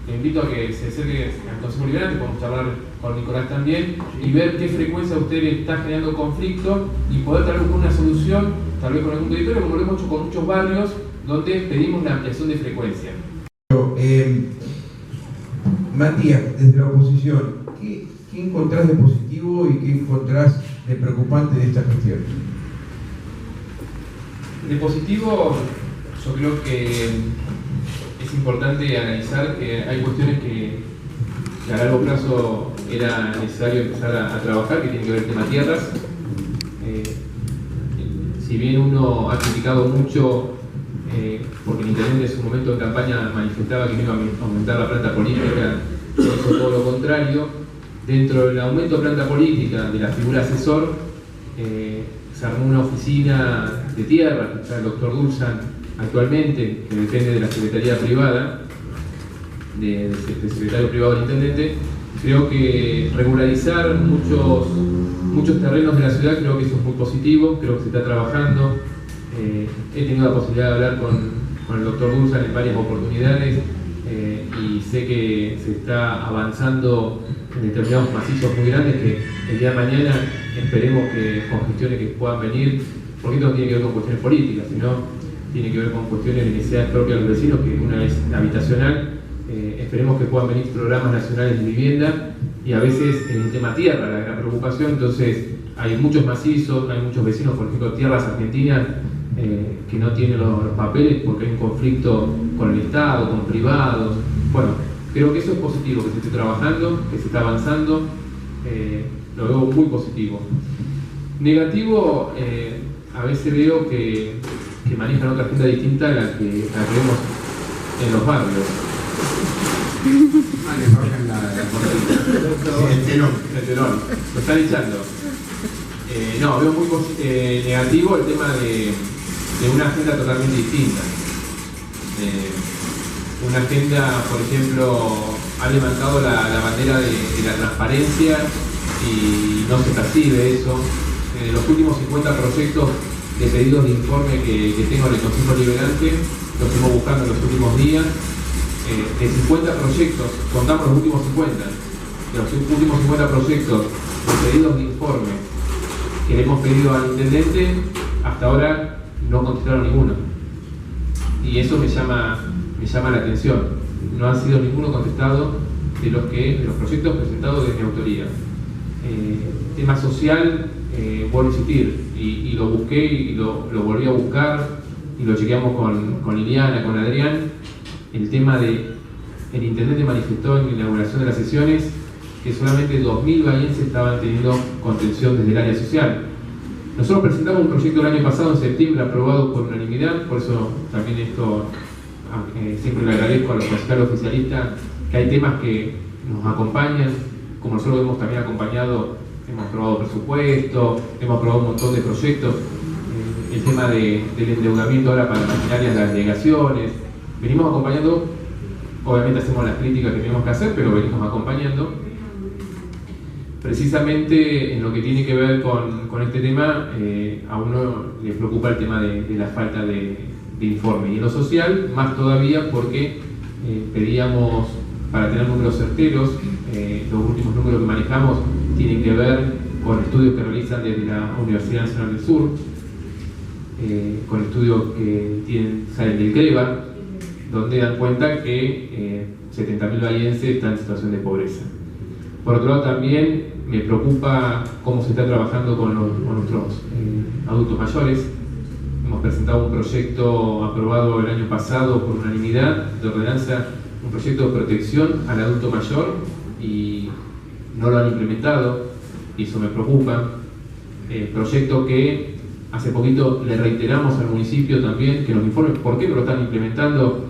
S2: Le invito a que se acerque al Consejo Liberante, podemos charlar con Nicolás también, y ver qué frecuencia usted le está generando conflicto y poder traer una solución, tal vez con algún territorio, como lo hemos hecho con muchos barrios, donde pedimos la ampliación de frecuencia.
S1: Matías, desde la oposición, ¿qué encontrás de positivo y qué encontrás de preocupante de esta gestión?
S2: De positivo, yo creo que es importante analizar que hay cuestiones que a largo plazo era necesario empezar a trabajar, que tienen que ver con el tema tierras. Si bien uno ha criticado mucho, porque el intendente en su momento en campaña manifestaba que no iba a aumentar la planta política, hizo todo lo contrario. Dentro del aumento de planta política de la figura asesor, se armó una oficina de tierra, que está el doctor Dulzan actualmente, que depende de la Secretaría Privada, del secretario privado del intendente. Creo que regularizar muchos terrenos de la ciudad, creo que eso es muy positivo, creo que se está trabajando. He tenido la posibilidad de hablar con el doctor Dulzan en varias oportunidades y sé que se está avanzando en determinados macizos muy grandes que el día de mañana esperemos que con gestiones que puedan venir, porque esto no tiene que ver con cuestiones políticas, sino tiene que ver con cuestiones de necesidades propias de los vecinos, que una es habitacional. Esperemos que puedan venir programas nacionales de vivienda y a veces en el tema tierra, la gran preocupación. Entonces hay muchos macizos, hay muchos vecinos, por ejemplo, tierras argentinas que no tienen los papeles porque hay un conflicto con el Estado, con privados. Bueno, creo que eso es positivo, que se esté trabajando, que se está avanzando, lo veo muy positivo. Negativo, a veces veo que manejan otra agenda distinta a la que vemos en los barrios. El telón. Lo están echando. No, veo muy negativo el tema de una agenda totalmente distinta. Una agenda, por ejemplo, ha levantado la bandera de la transparencia y no se percibe eso. En los últimos 50 proyectos de pedidos de informe que tengo en el Consejo Liberante, los fuimos buscando en los últimos días. De 50 proyectos, contamos los últimos 50, de los últimos 50 proyectos de pedidos de informe que le hemos pedido al intendente, hasta ahora no contestaron ninguno. Y eso me llama la atención. No ha sido ninguno contestado de los proyectos presentados de mi autoría. Tema social, vuelvo a insistir, y lo busqué y lo volví a buscar y lo chequeamos con Liliana, con Adrián. El tema el intendente manifestó en la inauguración de las sesiones que solamente 2.000 bahienses estaban teniendo contención desde el área social. Nosotros presentamos un proyecto el año pasado, en septiembre, aprobado por unanimidad, por eso también esto siempre le agradezco a los concejales oficialistas, que hay temas que nos acompañan, como nosotros hemos también acompañado, hemos aprobado presupuesto, hemos aprobado un montón de proyectos, el tema del endeudamiento ahora para maquinarias de las delegaciones, venimos acompañando, obviamente hacemos las críticas que tenemos que hacer, pero venimos acompañando. Precisamente en lo que tiene que ver con este tema, a uno le preocupa el tema de la falta de informe. Y en lo social, más todavía porque pedíamos, para tener números certeros, los últimos números que manejamos tienen que ver con estudios que realizan desde la Universidad Nacional del Sur, con estudios que salen del CREVA, donde dan cuenta que 70.000 vallenses están en situación de pobreza. Por otro lado, también me preocupa cómo se está trabajando con nuestros adultos mayores. Hemos presentado un proyecto aprobado el año pasado por unanimidad de ordenanza, un proyecto de protección al adulto mayor, y no lo han implementado, y eso me preocupa. Proyecto que hace poquito le reiteramos al municipio también que nos informe por qué no lo están implementando,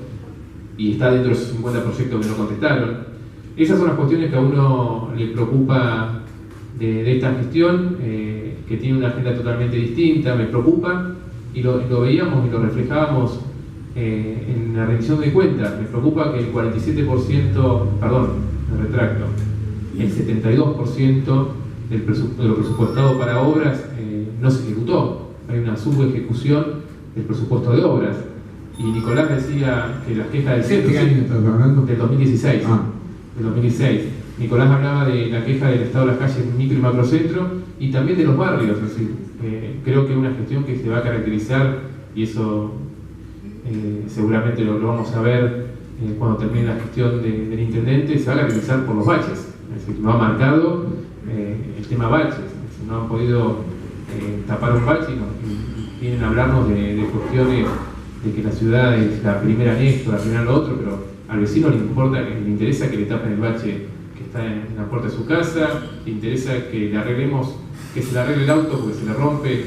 S2: y está dentro de esos 50 proyectos que no contestaron. Esas son las cuestiones que a uno le preocupa de esta gestión, que tiene una agenda totalmente distinta. Me preocupa, y lo veíamos y lo reflejábamos en la rendición de cuentas. Me preocupa que el 47%, perdón, me retracto, el 72% de lo presupuestado para obras no se ejecutó. Hay una subejecución del presupuesto de obras. Y Nicolás decía que las quejas del centro...
S1: ¿Qué año estás hablando?
S2: Del 2016. Del 2016. Nicolás hablaba de la queja del estado de las calles micro y macrocentro, y también de los barrios. Es decir, creo que es una gestión que se va a caracterizar, y eso seguramente lo vamos a ver cuando termine la gestión del intendente, se va a caracterizar por los baches. Es decir, no ha marcado el tema baches. Es decir, no han podido tapar un bache, y vienen a hablarnos de cuestiones de que la ciudad es la primera en esto, la primera en lo otro, pero al vecino le importa, le interesa que le tapen el bache que está en la puerta de su casa, le interesa que le arreglemos, que se le arregle el auto porque se le rompe,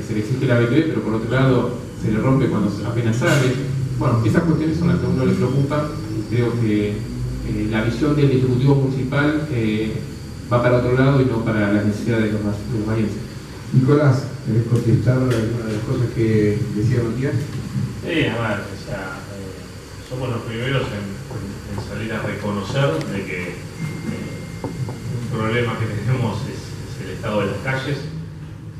S2: se le exige la BTV, pero por otro lado se le rompe cuando apenas sale. Bueno, esas cuestiones son las que a uno le preocupan, y creo que la visión del Ejecutivo Municipal va para otro lado y no para las necesidades de los vallenses.
S1: Nicolás, ¿querés contestar alguna de las cosas que decía Matías?
S3: A ver, o sea, somos los primeros en salir a reconocer de que un problema que tenemos es el estado de las calles.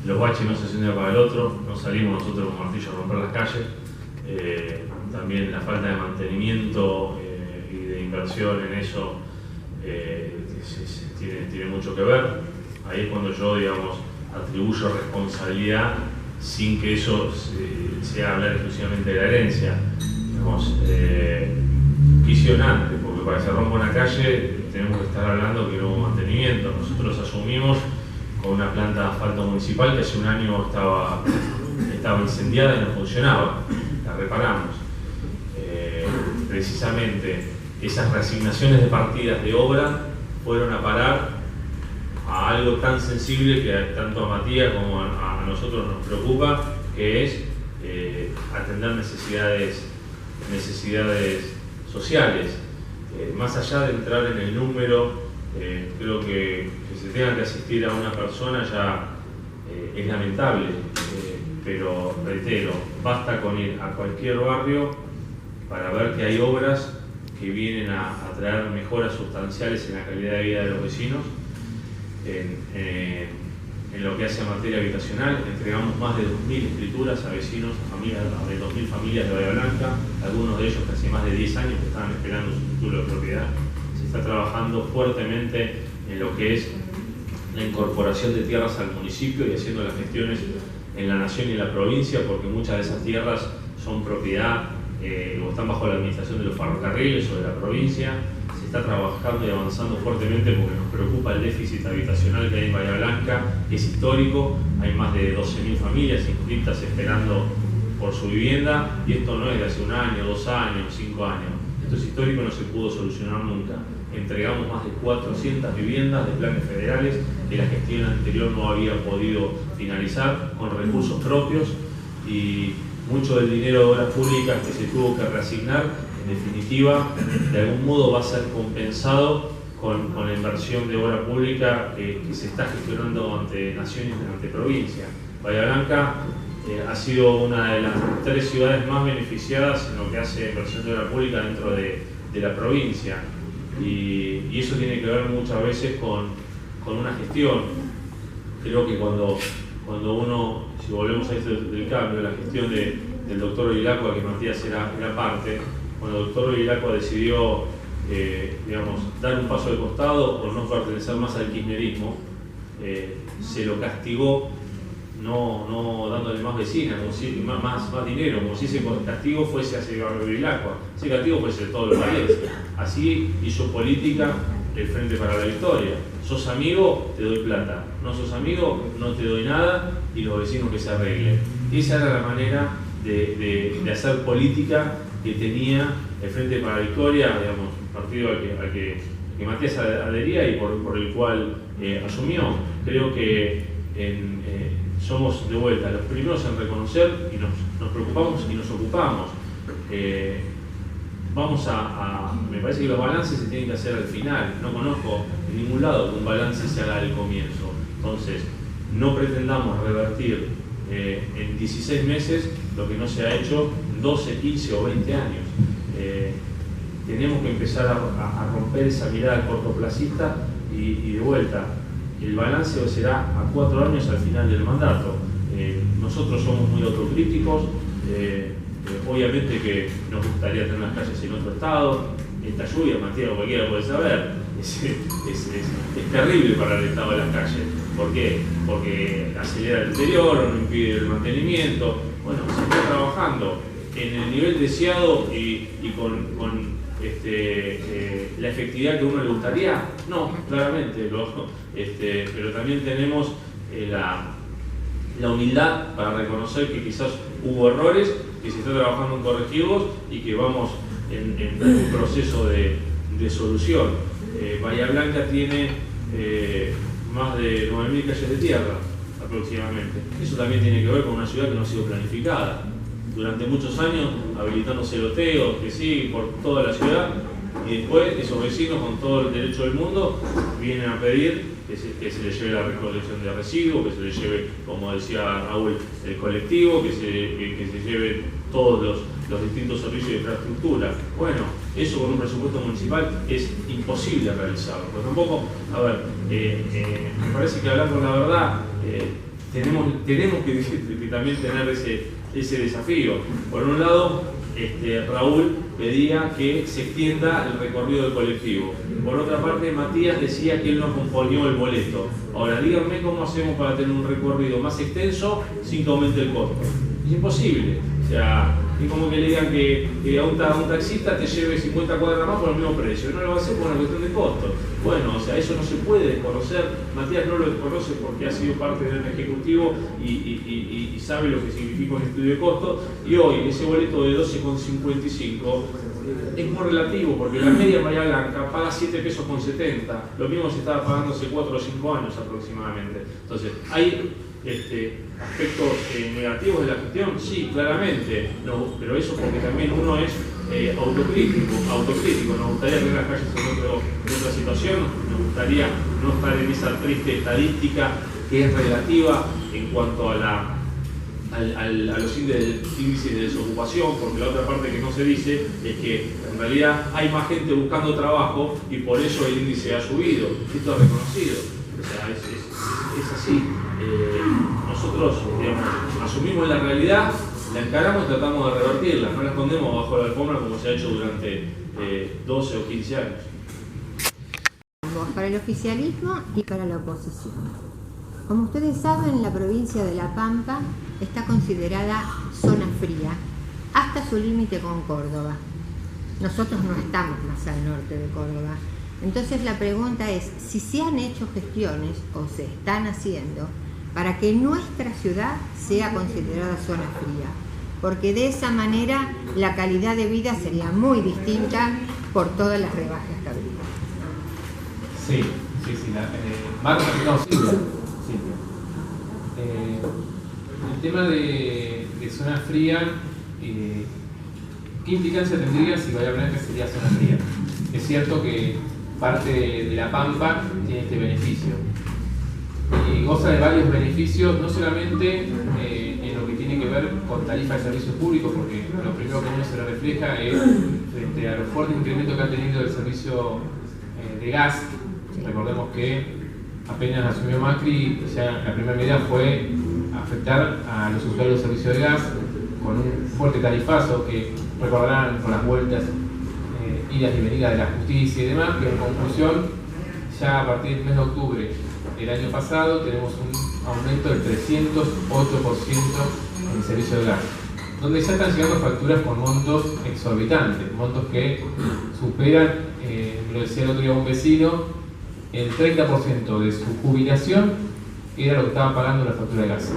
S3: Los baches no se hacen de un día para el otro, no salimos nosotros con martillo a romper las calles. También la falta de mantenimiento y de inversión en eso tiene mucho que ver. Ahí es cuando yo, digamos, atribuyo responsabilidad sin que eso sea hablar exclusivamente de la herencia. Digamos, visionante, porque para que se rompa una calle tenemos que estar hablando que no hubo mantenimiento. Nosotros asumimos con una planta de asfalto municipal que hace un año estaba incendiada y no funcionaba, la reparamos. Precisamente esas reasignaciones de partidas de obra fueron a parar a algo tan sensible que tanto a Matías como a nosotros nos preocupa, que es atender necesidades sociales. Más allá de entrar en el número, creo que se tenga que asistir a una persona ya es lamentable, pero reitero, basta con ir a cualquier barrio para ver que hay obras que vienen a traer mejoras sustanciales en la calidad de vida de los vecinos. En lo que hace a materia habitacional, entregamos más de 2.000 escrituras a vecinos, a familias, de 2.000 familias de Bahía Blanca, algunos de ellos que hace más de 10 años que estaban esperando su título de propiedad. Se está trabajando fuertemente en lo que es la incorporación de tierras al municipio y haciendo las gestiones en la nación y en la provincia, porque muchas de esas tierras son propiedad o están bajo la administración de los ferrocarriles o de la provincia. Se está trabajando y avanzando fuertemente porque nos preocupa el déficit habitacional que hay en Bahía Blanca, que es histórico. Hay más de 12.000 familias inscritas esperando por su vivienda, y esto no es de hace un año, 2 años, 5 años. Esto es histórico, no se pudo solucionar nunca. entregamos más de 400 viviendas de planes federales que la gestión anterior no había podido finalizar con recursos propios, y mucho del dinero de obras públicas que se tuvo que reasignar, en definitiva, de algún modo va a ser compensado con la inversión de obra pública que se está gestionando ante nación y ante provincia. Bahía Blanca ha sido una de las 3 ciudades más beneficiadas en lo que hace inversión de obra pública dentro de la provincia, y eso tiene que ver muchas veces con una gestión. Creo que cuando uno, si volvemos a esto del cambio, la gestión del doctor Bevilacqua, que Matías era parte, cuando el doctor Bevilacqua decidió dar un paso de costado o no pertenecer más al kirchnerismo, se lo castigó no dándole más vecinas, más dinero, como si ese castigo fuese hacia Bevilacqua, ese castigo fuese de todos los países. Así hizo política el Frente para la Victoria. Sos amigo, te doy plata; no sos amigo, no te doy nada, y los vecinos que se arreglen. Esa era la manera de hacer política que tenía el Frente para la Victoria, un partido al que Matías adhería y por el cual asumió. Creo que somos de vuelta los primeros en reconocer, y nos preocupamos y nos ocupamos. Me parece que los balances se tienen que hacer al final. No conozco en ningún lado que un balance se haga al comienzo. Entonces, no pretendamos revertir en 16 meses lo que no se ha hecho en 12, 15 o 20 años. Tenemos que empezar a romper esa mirada cortoplacista y de vuelta. El balance será a 4 años al final del mandato. Nosotros somos muy autocríticos. Obviamente que nos gustaría tener las calles en otro estado. Esta lluvia, Matías, cualquiera puede saber, es terrible para el estado de las calles. ¿Por qué? Porque acelera el deterioro, no impide el mantenimiento. Bueno, se está trabajando en el nivel deseado y con la efectividad que a uno le gustaría. No, claramente, pero también tenemos la humildad para reconocer que quizás hubo errores, que se está trabajando en corregirlos y que vamos en un proceso de solución. Bahía Blanca tiene más de 9.000 calles de tierra aproximadamente. Eso también tiene que ver con una ciudad que no ha sido planificada. Durante muchos años habilitándose loteos, que sí, por toda la ciudad, y después esos vecinos con todo el derecho del mundo vienen a pedir que se les lleve la recolección de residuos, que se les lleve, como decía Raúl, el colectivo, que se lleven todos los distintos servicios de infraestructura. Bueno, eso con un presupuesto municipal es imposible realizarlo. Pero tampoco, me parece que hablar con la verdad, tenemos que también tener ese desafío. Por un lado, Raúl pedía que se extienda el recorrido del colectivo. Por otra parte, Matías decía que él no acompañó el boleto. Ahora, díganme cómo hacemos para tener un recorrido más extenso sin que aumente el costo. Es imposible. O sea, es como que le digan que a un taxista te lleve 50 cuadras más por el mismo precio. No lo va a hacer por una cuestión de costo. Bueno, o sea, eso no se puede desconocer. Matías no lo desconoce porque ha sido parte del Ejecutivo y sabe lo que significa un estudio de costo. Y hoy, ese boleto de 12,55 es muy relativo, porque la media en Bahía Blanca paga 7 pesos con 70. Lo mismo se estaba pagando hace 4 o 5 años aproximadamente. Entonces, hay aspectos negativos de la gestión, sí, claramente, no, pero eso porque también uno es autocrítico. Nos gustaría tener las calles en otra situación, nos gustaría no estar en esa triste estadística que es relativa en cuanto a los índices de desocupación, porque la otra parte que no se dice es que en realidad hay más gente buscando trabajo y por eso el índice ha subido. Esto es reconocido, o sea, es así. Nosotros, asumimos la realidad, la encaramos y tratamos de revertirla, no la escondemos bajo la alfombra como se ha hecho durante 12 o 15 años.
S5: Para el oficialismo y para la oposición. Como ustedes saben, la provincia de La Pampa está considerada zona fría, hasta su límite con Córdoba. Nosotros no estamos más al norte de Córdoba. Entonces la pregunta es si se han hecho gestiones o se están haciendo para que nuestra ciudad sea considerada zona fría, porque de esa manera la calidad de vida sería muy distinta por todas las rebajas que habría.
S2: Sí. Marta, no, Silvia. El tema de zona fría, ¿qué implicancia tendría si Bahía Blanca sería zona fría? Es cierto que parte de la Pampa tiene este beneficio y goza de varios beneficios, no solamente en lo que tiene que ver con tarifa de servicios públicos, porque lo primero que uno se le refleja es frente a los fuertes incrementos que ha tenido el servicio de gas. Recordemos que apenas asumió Macri, ya la primera medida fue afectar a los usuarios del servicio de gas con un fuerte tarifazo que recordarán con las vueltas, idas y venidas de la justicia y demás, pero en conclusión, ya a partir del mes de octubre del año pasado tenemos un aumento del 308% en el servicio de gas, donde ya están llegando facturas con montos exorbitantes, montos que superan, me lo decía el otro día un vecino, el 30% de su jubilación era lo que estaban pagando la factura de gas.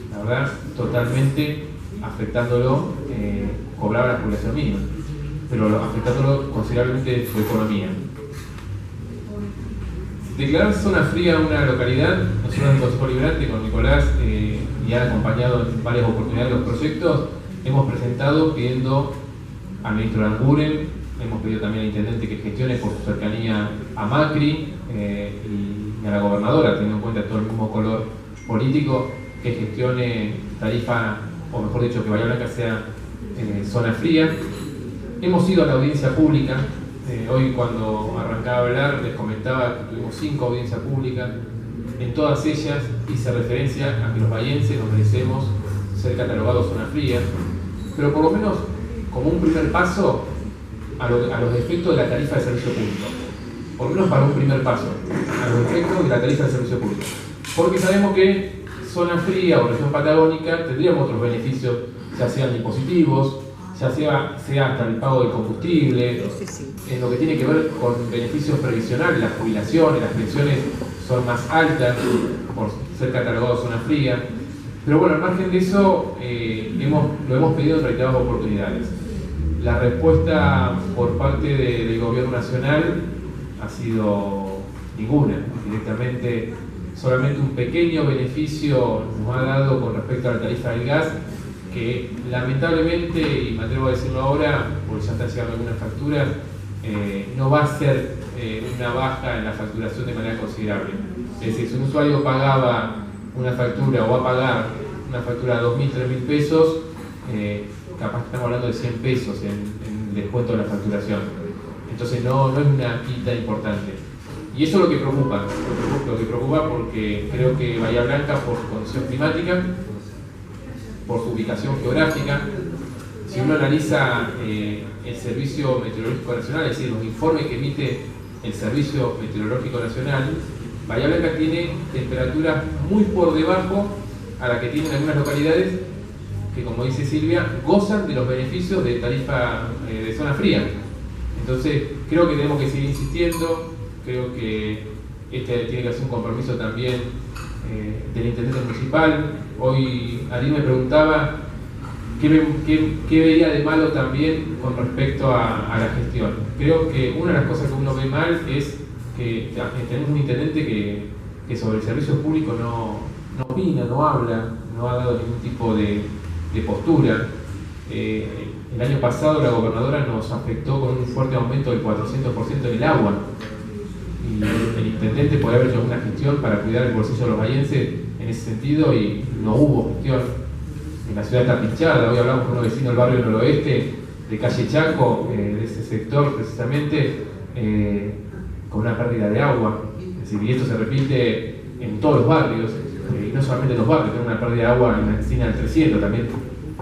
S2: La verdad, totalmente afectándolo, cobraba la jubilación mínima, pero afectándolo considerablemente su economía. Declarar zona fría una localidad, nosotros en el Consejo Liberante con Nicolás y han acompañado en varias oportunidades los proyectos, hemos presentado pidiendo al ministro Aranguren, hemos pedido también al intendente que gestione por su cercanía a Macri y a la gobernadora, teniendo en cuenta todo el mismo color político, que gestione tarifa, o mejor dicho, que Bahía Blanca sea zona fría. Hemos ido a la audiencia pública. Hoy cuando arrancaba a hablar les comentaba que tuvimos 5 audiencias públicas. En todas ellas hice referencia a que los bahienses nos merecemos ser catalogados zona fría, pero por lo menos como un primer paso a los efectos de la tarifa de servicio público. Por lo menos para un primer paso, a los efectos de la tarifa de servicio público. Porque sabemos que zona fría o región patagónica tendríamos otros beneficios, ya sean impositivos, ya sea hasta el pago del combustible, en lo que tiene que ver con beneficios previsionales, las jubilaciones, las pensiones son más altas por ser catalogados zona fría. Pero bueno, al margen de eso, lo hemos pedido en reiteradas oportunidades. La respuesta por parte del gobierno nacional ha sido ninguna. Directamente, solamente un pequeño beneficio nos ha dado con respecto a la tarifa del gas, que lamentablemente, y me atrevo a decirlo ahora, porque ya están llegando algunas facturas, no va a ser una baja en la facturación de manera considerable. Es decir, si un usuario pagaba una factura o va a pagar una factura de 2.000, 3.000 pesos, capaz que estamos hablando de 100 pesos en descuento de la facturación. Entonces no es una quita importante. Y eso es lo que preocupa. Lo que preocupa porque creo que Bahía Blanca, por su condición climática, por su ubicación geográfica, si uno analiza el Servicio Meteorológico Nacional, es decir, los informes que emite el Servicio Meteorológico Nacional, Bahía Blanca tiene temperaturas muy por debajo a la que tienen algunas localidades que, como dice Silvia, gozan de los beneficios de tarifa de zona fría. Entonces, creo que tenemos que seguir insistiendo, creo que este tiene que ser un compromiso también del intendente municipal. Hoy Ari me preguntaba qué veía de malo también con respecto a la gestión. Creo que una de las cosas que uno ve mal es que tenemos un intendente que sobre el servicio público no opina, no habla, no ha dado ningún tipo de postura. El año pasado la gobernadora nos afectó con un fuerte aumento del 400% en el agua. Y el intendente podría haber hecho alguna gestión para cuidar el bolsillo de los bahienses en ese sentido y no hubo gestión. En la ciudad está pinchada. Hoy hablamos con unos vecinos del barrio noroeste, de calle Chaco, de ese sector precisamente, con una pérdida de agua. Es decir, y esto se repite en todos los barrios, y no solamente en los barrios, tenemos una pérdida de agua en la esquina del 300, también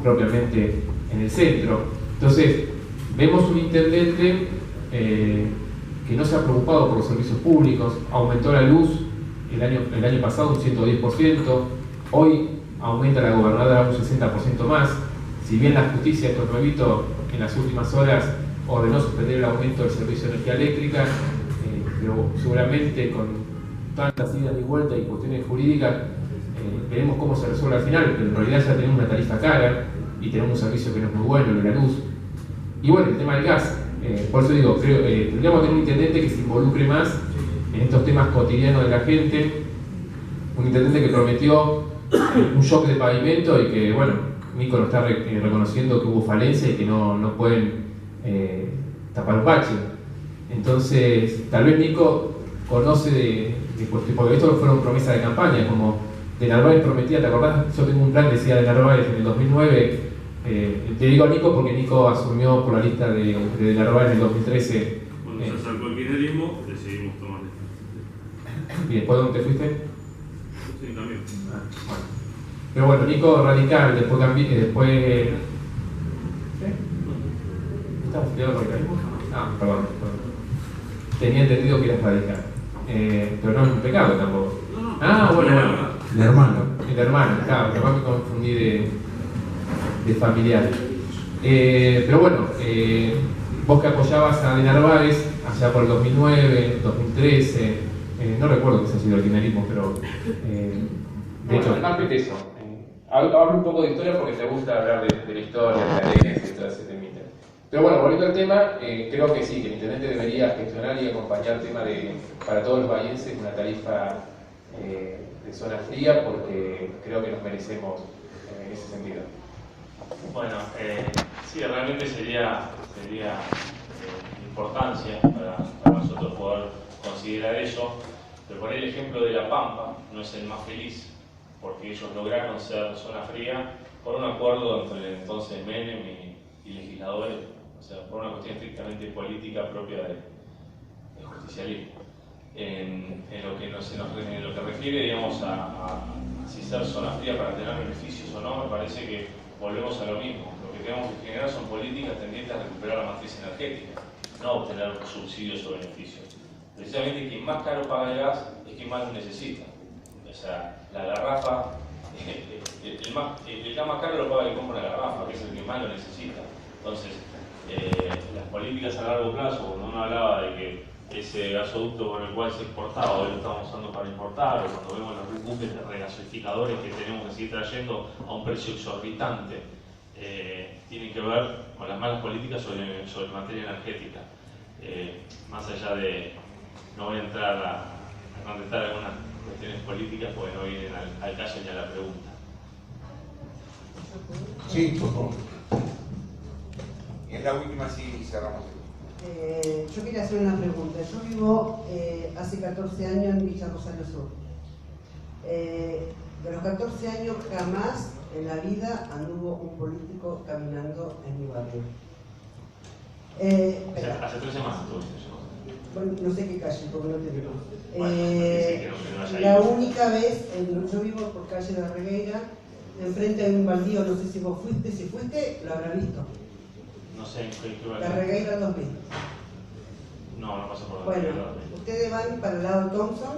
S2: propiamente en el centro. Entonces, vemos un intendente que no se ha preocupado por los servicios públicos, aumentó la luz el año pasado un 110%, hoy aumenta la gobernadora un 60% más. Si bien la justicia, esto es nuevito, en las últimas horas ordenó suspender el aumento del servicio de energía eléctrica, pero seguramente con tantas idas y vueltas y cuestiones jurídicas, veremos cómo se resuelve al final, pero en realidad ya tenemos una tarifa cara y tenemos un servicio que no es muy bueno, el de la luz. Y bueno, el tema del gas, por eso digo, creo tendríamos que tener un intendente que se involucre más en estos temas cotidianos de la gente, un intendente que prometió un shock de pavimento y que, bueno, Nico lo está reconociendo que hubo falencia y que no pueden tapar un bache. Entonces, tal vez Nico conoce de cuestión, porque esto fueron promesas de campaña, como de Narváez prometía, ¿te acordás? Yo tengo un plan, decía de Narváez en el 2009, te digo a Nico porque Nico asumió por la lista de Narváez en el 2013.
S3: Cuando se acercó el kirchnerismo, decidimos tomar
S2: ¿Y después dónde te fuiste?
S3: Sí, también.
S2: Bueno. Pero bueno, Nico radical, después cambié, después... ¿Estás afiliado al radicalismo? Perdón. Tenía entendido que eras radical. Pero no es un pecado tampoco. Bueno.
S1: El hermano.
S2: El hermano, claro, capaz me confundí de familiar. Pero bueno, vos que apoyabas a De Narváez allá por el 2009, 2013, no recuerdo que se ha sido el kirchnerismo, pero de hecho, más que eso. Hablo un poco de historia porque te gusta hablar de la historia, de la ley, etc. Pero bueno, volviendo al tema, creo que sí, que el intendente debería gestionar y acompañar el tema para todos los vallenses una tarifa de zona fría, porque creo que nos merecemos en ese sentido.
S3: Bueno, sí, realmente sería importancia para nosotros poder considerar eso, pero por el ejemplo de La Pampa no es el más feliz, porque ellos lograron ser zona fría por un acuerdo entre el entonces Menem y legisladores, o sea, por una cuestión estrictamente política propia del justicialismo. En lo que refiere, digamos, a si ser zona fría para tener beneficios o no, me parece que volvemos a lo mismo. Lo que tenemos que generar son políticas tendientes a recuperar la matriz energética, no obtener subsidios o beneficios. Precisamente quien más caro paga el gas es quien más lo necesita. O sea, la garrafa, el gas más caro lo paga el que compra la garrafa, que es el que más lo necesita. Entonces, las políticas a largo plazo, cuando uno hablaba de que ese gasoducto con el cual se exportaba, hoy lo estamos usando para importar, o cuando vemos los buques de regasificadores que tenemos que seguir trayendo a un precio exorbitante, tienen que ver con las malas políticas sobre materia energética. Más allá de, no voy a entrar a contestar algunas cuestiones políticas porque no vienen al caso ni a la pregunta.
S6: Sí, por favor. Y en la última sí cerramos.
S7: Yo quería hacer una pregunta. Yo vivo hace 14 años en Villa Rosario Sur. De los 14 años jamás en la vida anduvo un político caminando en mi barrio.
S3: Hace 3 semanas tuve eso.
S7: Bueno, no sé qué calle, porque no te digo.
S3: Bueno,
S7: la única vez, yo vivo por calle de la Regueira, enfrente hay un baldío, no sé si vos fuiste, si fuiste, lo habrás visto.
S3: No sé en qué va a
S7: La Regueira 2000.
S3: No pasa por la
S7: Bueno,
S3: Regueira 2000.
S7: ustedes van para el lado de Thompson,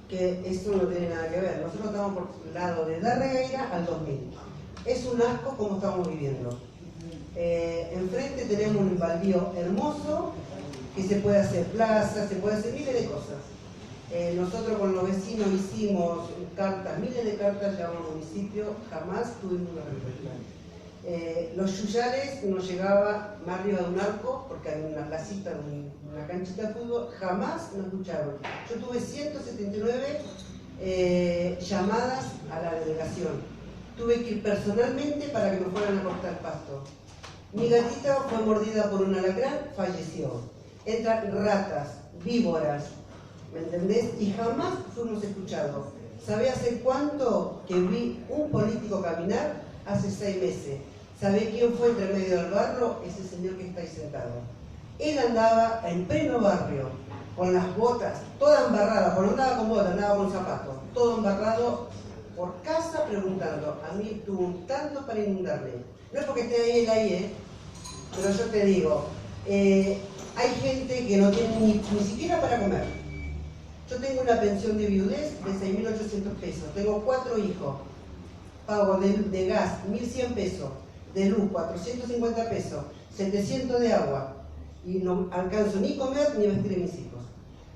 S7: que eso no tiene nada que ver. Nosotros estamos por el lado de la Regueira al 2000. Es un asco como estamos viviendo. Enfrente tenemos un baldío hermoso, que se puede hacer plaza, se puede hacer miles de cosas. Nosotros con los vecinos hicimos cartas, miles de cartas, llamamos al municipio, jamás tuvimos una respuesta. Los Yuyales nos llegaba más arriba de un arco, porque hay una placita, una canchita de fútbol, jamás nos escucharon. Yo tuve 179 llamadas a la delegación. Tuve que ir personalmente para que me fueran a cortar pasto. Mi gatita fue mordida por un alacrán, falleció. Entran ratas, víboras, ¿me entendés? Y jamás fuimos escuchados. ¿Sabés hace cuánto que vi un político caminar? Hace 6 meses. ¿Sabés quién fue entre medio del barrio? Ese señor que está ahí sentado. Él andaba en pleno barrio, con las botas, todas embarradas, porque no andaba con botas, andaba con zapatos, todo embarrado por casa preguntando. A mí tuvo un tanto para inundarme. No es porque esté él ahí, pero yo te digo, hay gente que no tiene ni siquiera para comer. Yo tengo una pensión de viudez de 6.800 pesos, tengo 4 hijos, pago de gas 1.100 pesos, de luz 450 pesos, 700 de agua, y no alcanzo ni comer ni vestir a mis hijos.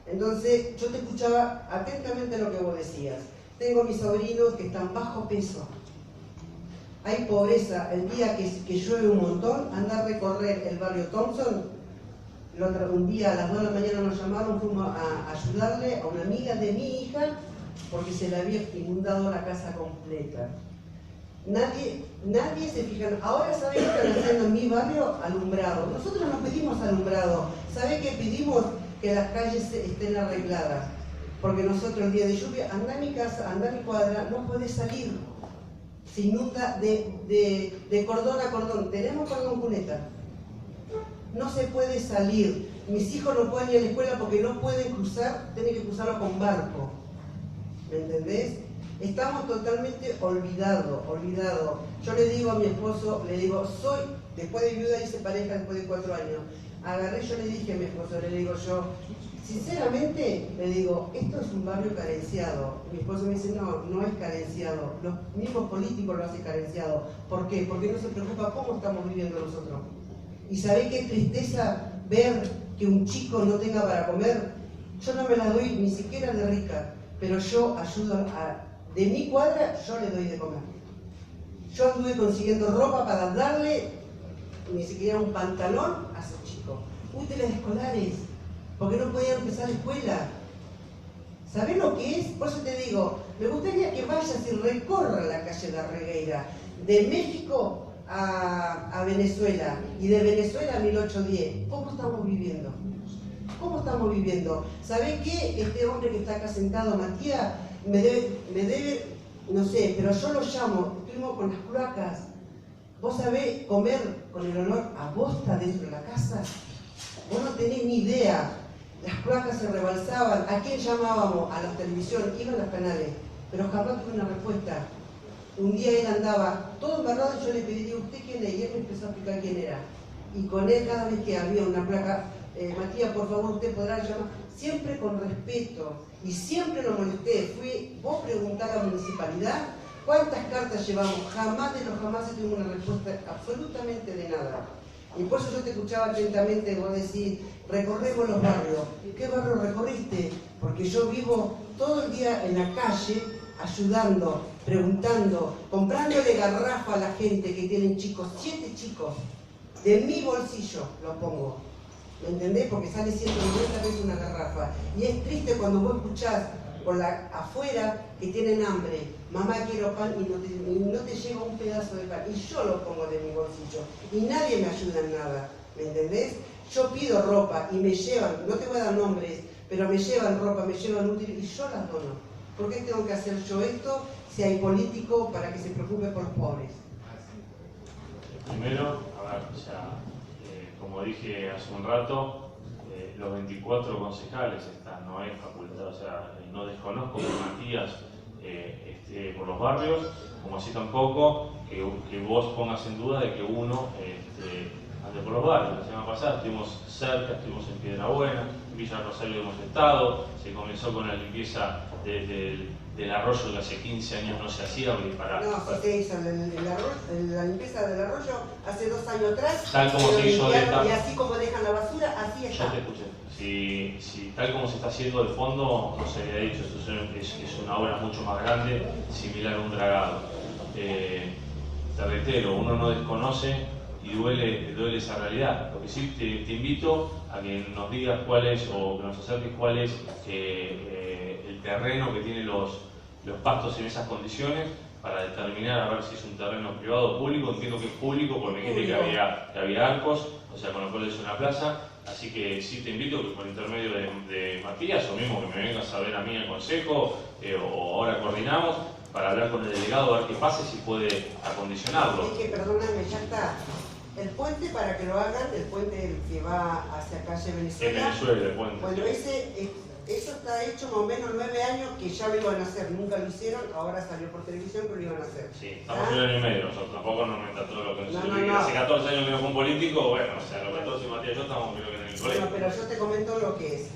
S7: Entonces yo te escuchaba atentamente lo que vos decías. Tengo mis sobrinos que están bajo peso. Hay pobreza. El día que llueve un montón, anda a recorrer el barrio Thompson, Un día a las 2 de la mañana nos llamaron, fuimos a ayudarle a una amiga de mi hija porque se le había inundado la casa completa. Nadie se fija. Ahora, ¿saben qué están haciendo en mi barrio? Alumbrado. Nosotros no pedimos alumbrado. ¿Saben qué pedimos? Que las calles estén arregladas. Porque nosotros el día de lluvia, anda a mi casa, anda a mi cuadra, no puedes salir. Se inunda de cordón a cordón. Tenemos cordón cuneta. No se puede salir. Mis hijos no pueden ir a la escuela porque no pueden cruzar, tienen que cruzarlo con barco. ¿Me entendés? Estamos totalmente olvidados. Yo le digo a mi esposo, después de viuda hice pareja después de 4 años. Agarré, yo le dije a mi esposo, le digo yo, sinceramente, le digo, esto es un barrio carenciado. Mi esposo me dice, no es carenciado. Los mismos políticos lo hacen carenciado. ¿Por qué? Porque no se preocupa cómo estamos viviendo nosotros. ¿Y sabés qué tristeza ver que un chico no tenga para comer? Yo no me la doy ni siquiera de rica, pero yo ayudo de mi cuadra, yo le doy de comer. Yo anduve consiguiendo ropa para darle, ni siquiera un pantalón a esos chicos. Útiles escolares, porque no podían empezar la escuela. ¿Sabés lo que es? Por eso te digo, me gustaría que vayas y recorras la calle de Regueira, de México a Venezuela y de Venezuela a 1810. ¿Cómo estamos viviendo? ¿Cómo estamos viviendo? ¿Sabés qué? Este hombre que está acá sentado, Matías, me debe, no sé, pero yo lo llamo, estuvimos con las cloacas. ¿Vos sabés comer con el olor a bosta dentro de la casa? Vos no tenés ni idea. Las cloacas se rebalsaban. ¿A quién llamábamos? A la televisión, iban a los canales, pero jamás tuve una respuesta. Un día él andaba todo embarrado y yo le pedí, ¿usted quién es? Y él me empezó a explicar quién era. Y con él, cada vez que había una placa, Matías, por favor, usted podrá llamar, siempre con respeto. Y siempre lo molesté. Vos preguntás a la municipalidad cuántas cartas llevamos. Jamás de los jamás tuvimos una respuesta absolutamente de nada. Y por eso yo te escuchaba atentamente, vos decís, recorremos los barrios. ¿Qué barrio recorriste? Porque yo vivo todo el día en la calle, ayudando, preguntando, comprándole garrafa a la gente que tienen chicos, 7 chicos, de mi bolsillo los pongo. ¿Me entendés? Porque sale 190 veces una garrafa. Y es triste cuando vos escuchás afuera que tienen hambre. Mamá, quiero pan y no te llega un pedazo de pan. Y yo lo pongo de mi bolsillo. Y nadie me ayuda en nada. ¿Me entendés? Yo pido ropa y me llevan, no te voy a dar nombres, pero me llevan ropa, me llevan útiles y yo las dono. ¿Por qué tengo que hacer yo esto si hay político para que se preocupe por los pobres?
S3: Primero, a ver, como dije hace un rato, los 24 concejales están, no es facultad, no desconozco que Matías esté por los barrios, como así tampoco que vos pongas en duda de que uno ande por los barrios. La semana pasada estuvimos cerca, estuvimos en Piedrabuena, en Villa Rosario hemos estado, se comenzó con la limpieza del arroyo que hace 15 años no se hacía.
S7: Sí se hizo la limpieza del arroyo hace 2 años atrás.
S3: Tal como se hizo
S7: y así como dejan la basura, así está.
S3: Ya te escuché. Si tal como se está haciendo de fondo, no se había dicho, esto es una obra mucho más grande, similar a un dragado. Te reitero, uno no desconoce y duele esa realidad. Lo que sí te invito a que nos digas cuál es, o que nos acerques cuál es el terreno que tiene los pastos en esas condiciones, para determinar a ver si es un terreno privado o público. Entiendo que es público porque me dijiste que había arcos, o sea, con lo cual es una plaza. Así que sí te invito que por intermedio de Matías, o mismo que me vengas a ver a mí al consejo, o ahora coordinamos, para hablar con el delegado, a ver qué pasa y si puede acondicionarlo.
S7: Es que, perdóname, ya está. El puente, para que lo hagan, el puente que va hacia calle Venezuela.
S3: En Venezuela, el puente.
S7: Bueno, eso está hecho más o menos 9 años que ya lo iban a hacer. Nunca lo hicieron, ahora salió por televisión que lo iban a hacer.
S3: Sí, estamos en 1 año y medio nosotros, tampoco nos meta todo lo que
S7: no.
S3: Hace 14 años que no fue un político, bueno, o sea, los 14 Matías y yo estamos creo que en el colegio.
S7: No, pero yo te comento lo que es.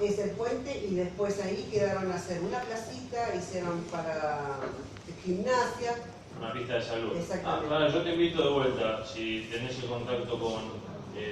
S7: Es el puente y después ahí quedaron a hacer una placita, hicieron para gimnasia.
S3: Una pista de salud.
S7: Exactamente.
S3: Yo te invito de vuelta, si tenés el contacto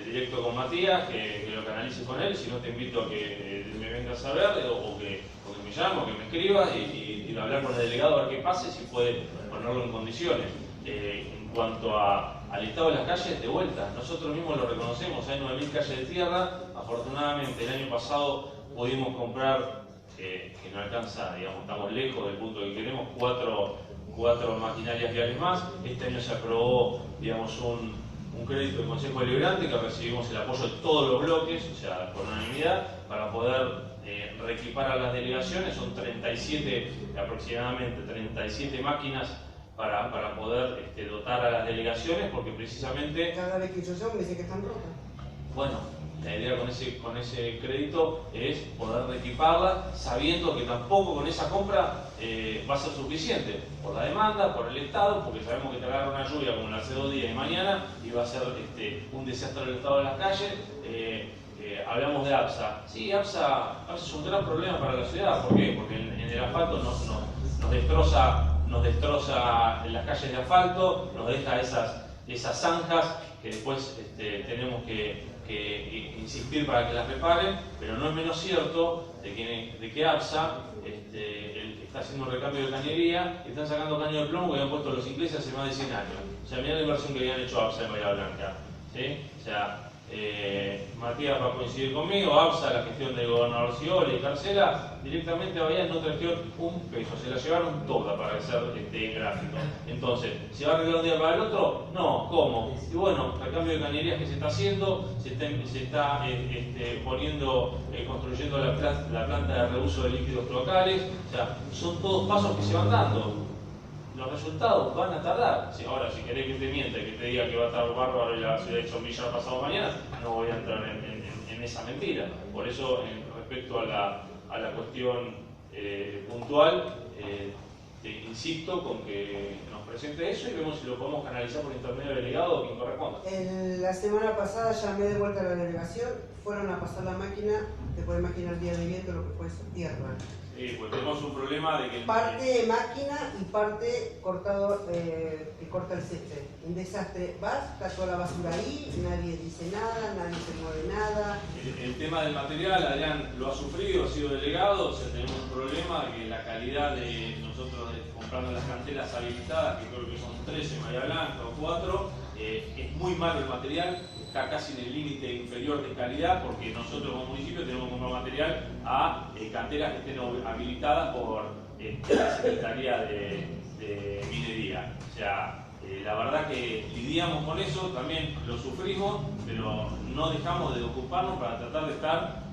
S3: directo con Matías, que lo canalices con él. Si no, te invito a que me vengas a ver, o que me llame, o que me escriba y hablar con el delegado a ver qué pase, si puede ponerlo en condiciones. En cuanto a al estado de las calles de vuelta. Nosotros mismos lo reconocemos, hay 9.000 calles de tierra. Afortunadamente el año pasado pudimos comprar, que no alcanza, digamos, estamos lejos del punto que queremos, cuatro maquinarias viales más. Este año se aprobó, digamos, un crédito del Consejo Deliberante que recibimos el apoyo de todos los bloques, o sea, por unanimidad, para poder reequipar a las delegaciones. Son 37, aproximadamente 37 máquinas para poder dotar a las delegaciones, porque precisamente...
S7: Cada vez que yo llamo me dice que están rotas.
S3: Bueno, la idea con ese crédito es poder reequiparla, sabiendo que tampoco con esa compra va a ser suficiente, por la demanda, por el Estado, porque sabemos que te agarra una lluvia como la hace 2 días y mañana, y va a ser un desastre el estado de las calles. Hablamos de APSA. Sí, APSA es un gran problema para la ciudad. ¿Por qué? Porque en el asfalto nos destroza las calles de asfalto, nos deja esas zanjas que después tenemos que insistir para que las reparen, pero no es menos cierto de que APSA está haciendo un recambio de cañería y están sacando caño de plomo que habían puesto los ingleses hace más de 100 años. O sea, mirá la inversión que habían hecho APSA en Bahía Blanca, ¿sí? O sea, Matías va a coincidir conmigo, APSA, la gestión del gobernador Scioli y Carcela, directamente a Bahía no trajeron un peso, se la llevaron toda para hacer gráfico. Entonces, ¿se va a arreglar un día para el otro? No, ¿cómo? Y bueno, el cambio de cañerías que se está haciendo, se está construyendo la planta de reuso de líquidos cloacales, o sea, son todos pasos que se van dando. Los resultados van a tardar. Ahora, si querés que te mienta y que te diga que va a estar bárbaro y la ciudad de Chomillar pasado mañana, no voy a entrar en esa mentira. Por eso, respecto a la cuestión puntual, te insisto con que nos presente eso y vemos si lo podemos canalizar por intermedio del delegado o quien corresponda.
S7: La semana pasada llamé de vuelta a la delegación, fueron a pasar la máquina, te puedes imaginar el día de viento lo que fue esa tierra.
S3: Sí, pues tenemos un problema de que...
S7: Parte de máquina y parte cortado, que corta el césped. Un desastre. Vas, está toda la basura ahí, nadie dice nada, nadie se mueve nada.
S3: El tema del material, Adrián lo ha sufrido, ha sido delegado, o sea, tenemos un problema de que la calidad de nosotros comprando las canteras habilitadas, que creo que son 13 en Bahía Blanca o 4, es muy malo el material, está casi en el límite inferior de calidad, porque nosotros como municipio tenemos que comprar material a canteras que estén habilitadas por la Secretaría de Minería. O sea, la verdad que lidiamos con eso, también lo sufrimos, pero no dejamos de ocuparnos para tratar de estar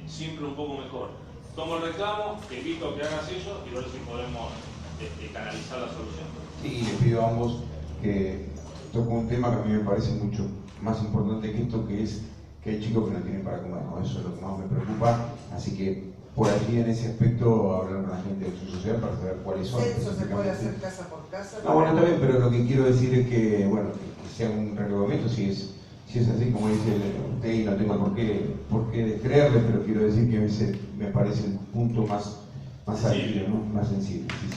S3: siempre un poco mejor. Tomo el reclamo, te invito a que hagas eso y a ver si podemos canalizar la solución.
S6: Sí, les pido a ambos que toquen un tema que a mí me parece mucho más importante que esto, que es que hay chicos que no tienen para comer, ¿no? Eso es lo que más me preocupa, así que por allí en ese aspecto hablar con la gente de su sociedad para saber cuáles son.
S7: Eso se puede hacer casa por casa.
S6: No, bueno, está bien, pero lo que quiero decir es que, bueno, que sea un relevamiento, si es así, como dice usted, y no tengo por qué creerle, pero quiero decir que ese me parece el punto más álgido, ¿no? Más sensible. Sí.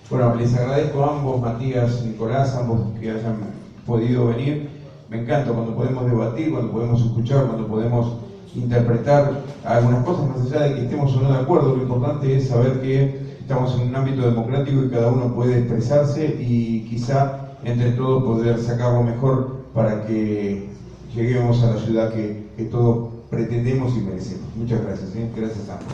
S6: Bueno, les agradezco a ambos, Matías, Nicolás, ambos que hayan podido venir. Me encanta cuando podemos debatir, cuando podemos escuchar, cuando podemos interpretar algunas cosas, más allá de que estemos o no de acuerdo. Lo importante es saber que estamos en un ámbito democrático y cada uno puede expresarse y quizá entre todos poder sacar lo mejor para que lleguemos a la ciudad que todos pretendemos y merecemos. Muchas gracias, gracias a ambos.